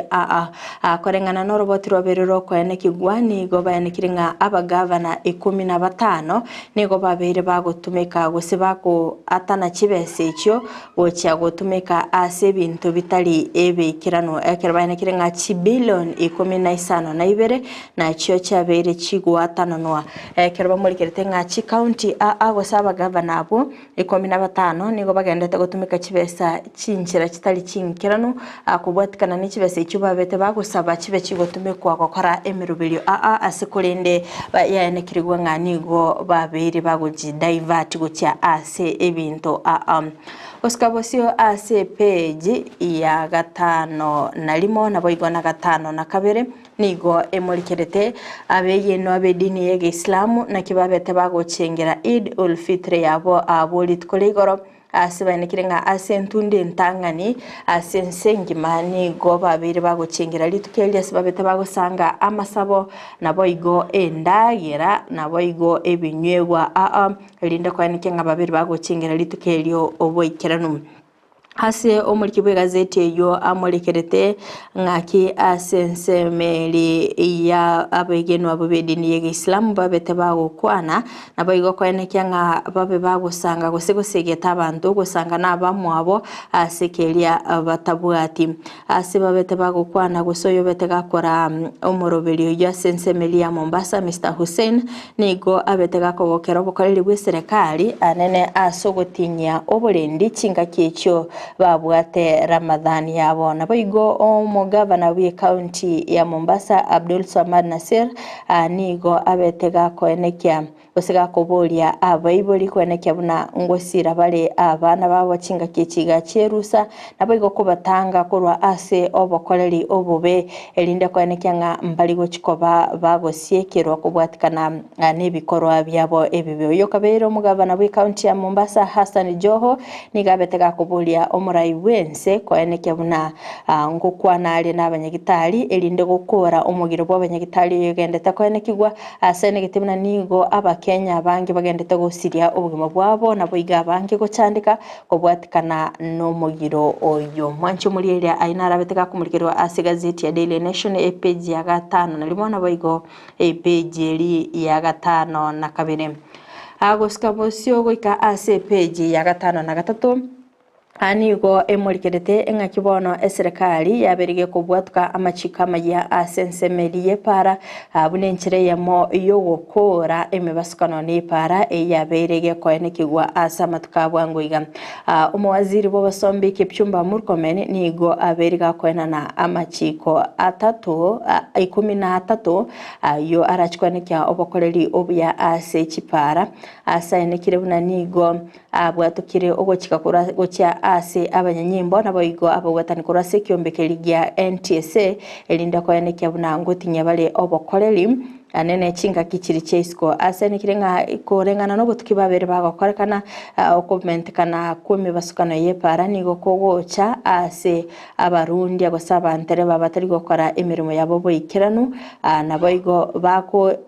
korengana no roboti roberero kwene kigwani go bayanekiringa abagavana 15 nigo babere bagotumeka gose bako atana kibese ekyo gocha gotumeka ase bintu bitali ebekirano ekero bayanekiringa chibillion 15 na ibere na kyo cyabere kigwatana no ekero bamurikirete nga county gose abagavana abo 15 nigo bagenda gotumeka kibesa chinchira kitali chinkirano akubwatikana n'ikibesa icyo babete bagusaba kibe kigotumekwa gukora emirubiri asikolende yayanekirwa nganigo babiri bagoji divert gucya ase ebintu oskabosio ase page ya gatano na limo na boigo na gatano na kabere nigo emurikerete abeye no abedini yege Islamu na kibabete bagocengera Eid ul-Fitr yabo abolit kolegoro asibanekirenga asentunde ntangani asensengimani go babiri bagocengera litukeli asibabete bagosanga amasabo nabo igo endagera nabo igo ebinywewa linda kwanikenga babiri bagocengera litukeli oboikeranu ase omurikibwe gazeti yo amurekerete ngaki asensemeli ya abegeno abobedini yege Islamu babete bagokwana nabayigo kwanekya nga babe bagosanga gosegosegeta abantu gosanga nabamwabo asekelia batabwati ase babete bagokwana gosoyo bete gakora omorobeli ya sensemeli ya Mombasa Mr Hussein nigo abete gakobokera bokoreri bwe serikali anene asogotinya obulendi kinga kyecho babwate Ramadhani yabo naboigo omugavana we county ya Mombasa Abdul Samad Nasir nigo abetega koenekya osiga kuburia abaibuli kwenekya buna ngosira bale abana babo chinga kichiga cherusa nabo igokubatanga kurwa ase obokoreri obube elinde kwenekya nga mbali gochikoba bagosiekerwa kubwatikana nebikorwa byabo ebibyo yokabero mugabana bwe county ya Mombasa Hassan Joho nigabetega kubulia omurai wense kwenekya buna ngokwana ali n'abanyagitari elinde gukora omugiro bw'abanyagitari yogendeta kwenekigwa asene gitemna nigo abakenya bangi bagendete gosiria ubugimo bwabo nabo igabangi gocandika kubwatikana n'omugiro oyo mwancho mulieria ainara betega kumulikirwa asigazeti ya Daily Nation page ya 5 na limona baigo page eri ya 5 na 2 agosika bosio goika ase page ya 5 na 3 anigo emurikerete engakibono eserikali yaberige kubwatuka amachika maya asensemeliye para bunenchire yamo yogokora emibasukano ne para yaberige kwenekigwa asamatuka bwangoiga umwaziri bw'abasombi Kipchumba Murkomen nigo aberiga kwenana amachiko 13 yo arachikwanekya obokoreri obya ase chipara asayenekire buna nigo abwatukire ogochika kura gocha ase abanyanyimbo nabo igo abawatani kurase kyombekeri gya NTSA elinda kwenekya buna ngotinya bale obokoreri anene chinga kichiri chesko asene kirenga ikorengana no butuki babere bagakorekana okumentekana kumi basukana yepara nigo kogocha ase abarundi abasabantere babatari gukora emirimo yabo boikiranu nabo igo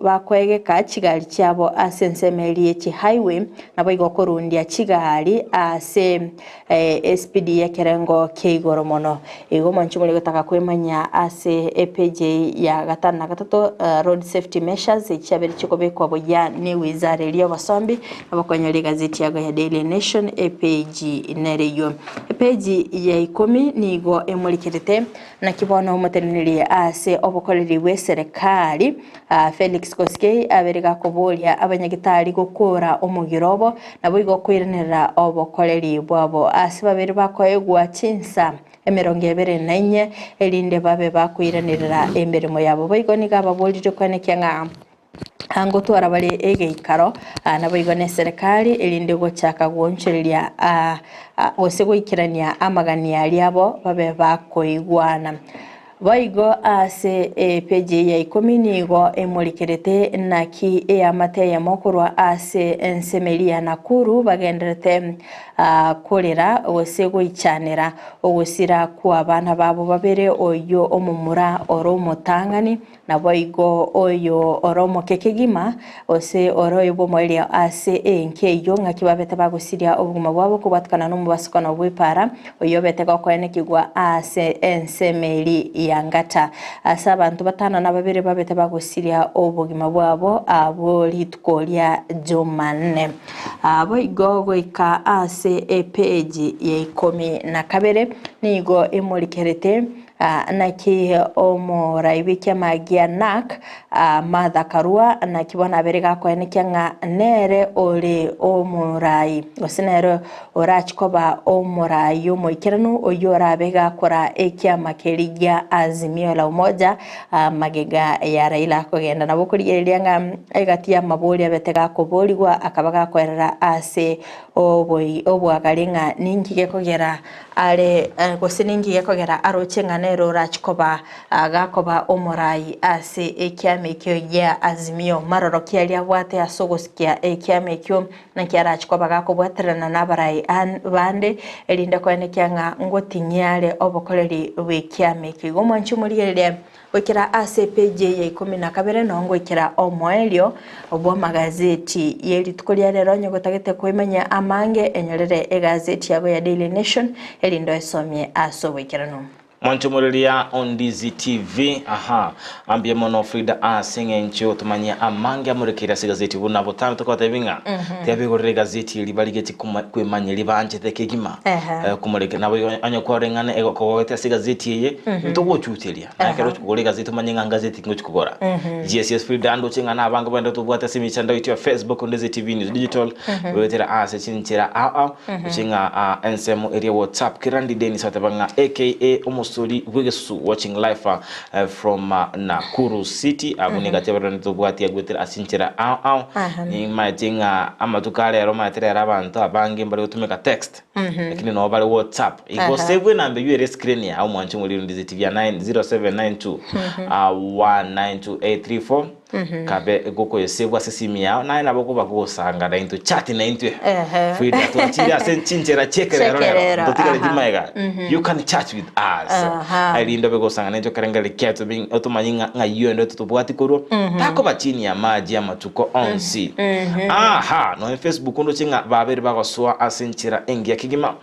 bakwegeka kigali cyabo asensemeli eki highway nabo igo korundi kigali ase SPD yekerengo keigoro mono igo manchumule gutaka kwemanya ase page ya 5 na 3 road safety measures ichabere chikobekwa boya ni wizara iliyo basombi abakonyole gazeti yago ya Daily Nation page nereyo page ya 10 nigo emulikirete na kibono umutenili ase obokoreri we serikali Felix Koskei aberega kubolia abanyagitari gukora omugirobo nabo igo kwirenera obokoreri bwabo ase babiri bakoyegwa chinsa 24 elinde babe bakwiranirira emberemo yabo boigo nigababolire kwenekya nga hango twara bali egeikaro nabo igo ne serikali elinde gochaka gwonchereria osego ikirania amagani aliabo babe bakoigwana Waigo ase page ya 10 nigo emulikirete naki amate ya mokurwa ase ensemelia Nakuru bagenderete kolera osego ichanera ogusira kwa abana babo babere oyo omumura oromo tangani na waigo oyo oromo kekegima ose oroyo bomoelia ase enkeyo ngakibabete bagusiria obuguma bwabo kubatkana no mubasukana bwepara oyo betega kwenekigwa ase ensemeli yangata asa abantu batana na babere babete bagusiria obugima bwabo abo litkolia Jumanne abo igogo ika ase page ya 12 nigo emulikerete naki omuraibikia magia nak Martha Karua nakibona berega kwenekya nga nere ole omurai osinero orachikoba omurai omoikiranu oyora bega kora ekia makerigia Azimio la Umoja magega ya Raila kogenda nabo kurigereria nga egatia maboli abetega kuboligwa akabaga kwerera ase obwagalinga ningige kogera ale gosiningi yakogera arochenga nero rachikoba gakoba omurai ase ekiamekyo ya Azimio marorokia lya bwate asogosikia ekiamekyo nakiarachikoba gakobwaterana nabarai bande elinda kwenekya nga ngotinyale obokoreri bwekiamekyo gomwanchu muliyele okira ase page ya 12 nongo ikira omoelio obwa magazeti yeli tukolia lero nyogotagete kwemanya amange enyorere egazeti yago ya Daily Nation elindo esomye asobwekirano Mwanchumulilia on Ndizi TV ambia mono FRIDAH singe ncho tumanya amange amurekera sigazeti buna botano tukota binga tebigorere gazeti libaligeti kwemanya libanje tekegima kumureke nabo anyo korengane ego kogete sigazeti ye ntogo chutelia nakero kugore gazeti manyanga gazeti ngochukugora GSS FRIDAH ndo chenga na abanga bando tubwata simichando itu ya Facebook Ndizi TV News Digital wetera ase chinchira chenga ensemo area WhatsApp kirandi deni satabanga aka Musori Wegesu watching live from Nakuru City abuniga tebera ntobwati agwetera asinchira au ni matinga amatukale roma terera abantu abange mbali utumeka text lakini no bali WhatsApp iko save number you screen ya au mwanchi muri Ndizi TV 90792 192834 kabe goko yesebwa sesimi yao na naboko bakosanga na into chat na into FRIDAH tuachira senchinchera chekerero totikale dimaiga you can chat with us ali ndo bekosanga na into karengale kyato bing otumanyinga ngayo ndo tutubwati koro tako bachini ya maji ama tuko onsi no Facebook ndo chinga babere bakoswa asenchira engia kigima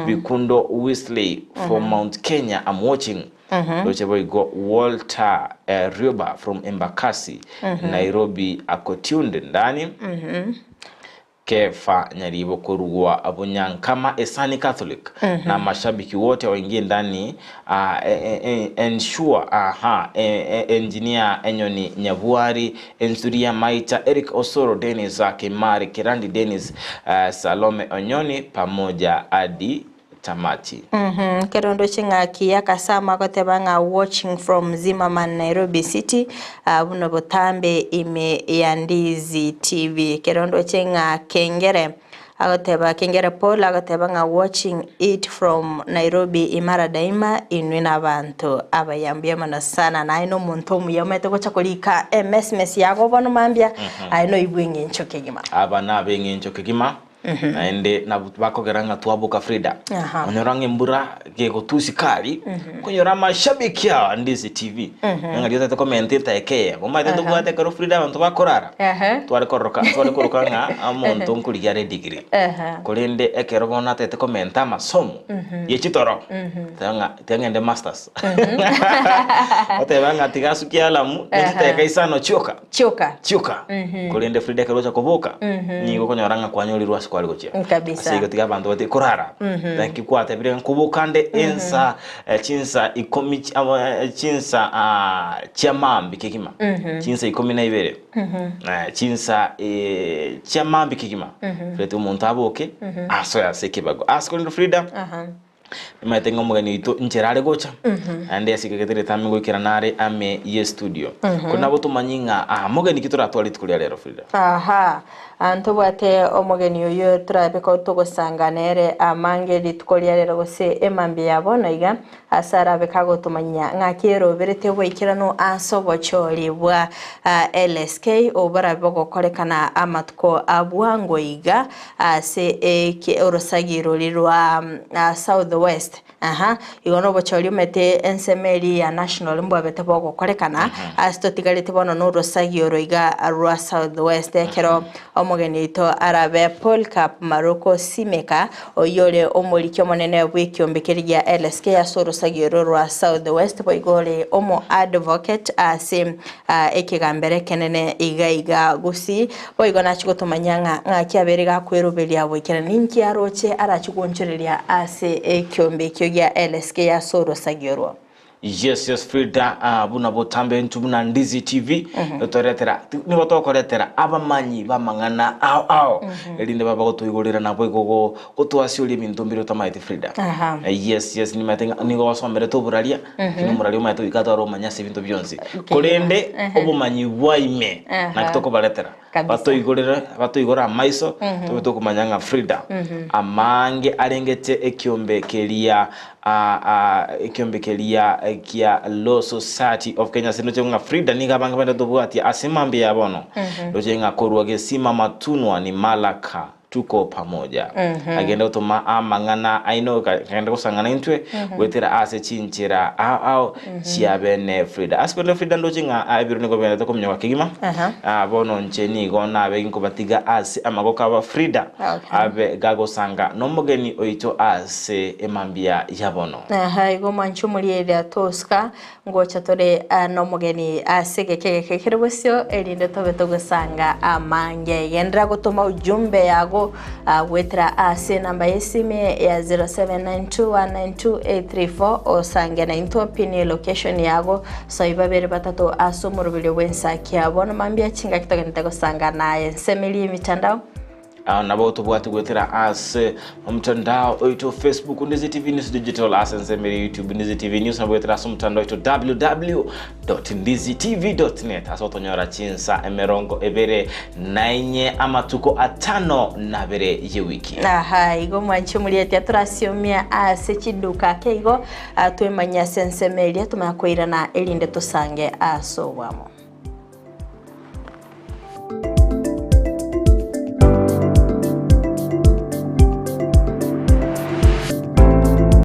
bikundo Wesley from Mount Kenya. I'm watching Loche boy go Walter Rioba from Embakasi Nairobi akotunde ndani Kefa Nyaribo kurugwa abo Nyanchama Esani Catholic na mashabiki wote waingie ndani ensure engineer Enyoni Nyavuari Ensuria Maita Eric Osoro Dennis Kimari Kirandi Dennis Salome Onyoni pamoja adi tamati. Kerondo chinga kia kasama kote banga watching from Zimmerman Nairobi City buno botambe ime ya Ndizi TV. Kerondo chinga Kengere agoteba Kengere Paul agoteba nga watching it from Nairobi Imara Daima inwina abantu abayambye mana sana na ino muntu muyamete ko chakolika SMS yago bono mambya aino ibwenge nchoke gima abana benge nchoke gima ende na bako geranga tuabuka FRIDAH onyorange mbura gego tusikali kunyora mashabiki ya Ndizi TV ngali yote comment taekeye boma ite tubwate karo FRIDAH abantu bakorara twari koroka nga amuntu nkuri yare degree kolende ekerobona tete comment amasomo yechitoro tanga ende masters otebanga tigasukia alamu netiteka isano choka kolende FRIDAH karo chakoboka nigo konyoranga kwanyorirwa kwali gochia kabisa asigo tiga bantu bati korara thank you kwate bire nkubukande ensa chinsa ikomi chinsa chamambi kikima chinsa ikomi na ibere chinsa chamambi kikima fretu umuntu aboke aso ya sekibago asko ndo FRIDAH maitenga mugani ito ncherare gocha ande asikeketere tamingo ikiranare ame ye studio kuna boto manyinga mugani kitura twaliti kuri rero FRIDAH antobwate omugeni oyo turabeko tugosanganere amange litkolia rero gose emambi yabona iga asara bekago tumanya ngakero berete wikirano asobochori bwa LSK obara bogo kolekana amatko abwango iga se orosagiro lirwa Southwest igono bochori mete ensemeli ya national mbwa bete bogo kolekana astotigalite bono no rosagiro iga rwa Southwest kero omugeni ito arabe Paul Cap Maroko Simeka oyole omulikyo monene bw'ikyombekeriya LSK asoro sagiro rwa Southwest boigole omo advocate ase ekigambere kenene iga Gusii boigona chigotomanyanga ngakyaberiga kwerubelia bwikira ninki aroche arachigonchereria ase ekyombekyo ya LSK asoro sagiro. Yes FRIDAH buna botambe ntubuna Ndizi TV toretera ni botokoretera abamanyi bamangana elinde baba gotoigorera nabo igogo gotwasiuri mintumbiro tamaite FRIDAH yes ni matenga ni go wasomere to buralia kino muralia maito ikataro romanyase bintu byonse kolende obumanyi bwaime na kitoko baletera batoigora maiso tobetoko manyanga FRIDAH amange arengete ekyombekelia kia Law Society of Kenya sinochonga FRIDAH niga banga benda tobwati asimambi yabono lojenga korwage sima matunwa ni malaka tuko pamoja agenda utoma amangana aino kaenda kusangana intwe wetera ase chinchira au chiabene FRIDAH aspende FRIDAH ndochinga abirune ko benda tokomnya wakigima bono ncheni gona abenko batiga ase amagoka ba FRIDAH abe gago sanga nomugeni oito ase emambia yabono igo manchu muri area toska ngocha tore nomugeni ase gekeke kerebosyo elinde tobeto gusanga amange yendra gutuma ujumbe yago wetra ase namba yesime ya 0792192834 osange na into pini location yago so ibabere batatu asomurubile wensakia bona mambia chinga kitagenda gusanga naye semeli mitandao nabo tubwate gwetera as mtandao oito Facebook Ndizi TV News Digital asensemere YouTube Ndizi TV News nabo gwetera mtandao oito www.ndizitv.net asotonyora chinsa emerongo ebere nainye amatuko atano nabere yewiki igo mwanchi muliete turasiomia ase chiduka keigo twemanya sensemeria tumakwira na elinde tusange asobwamo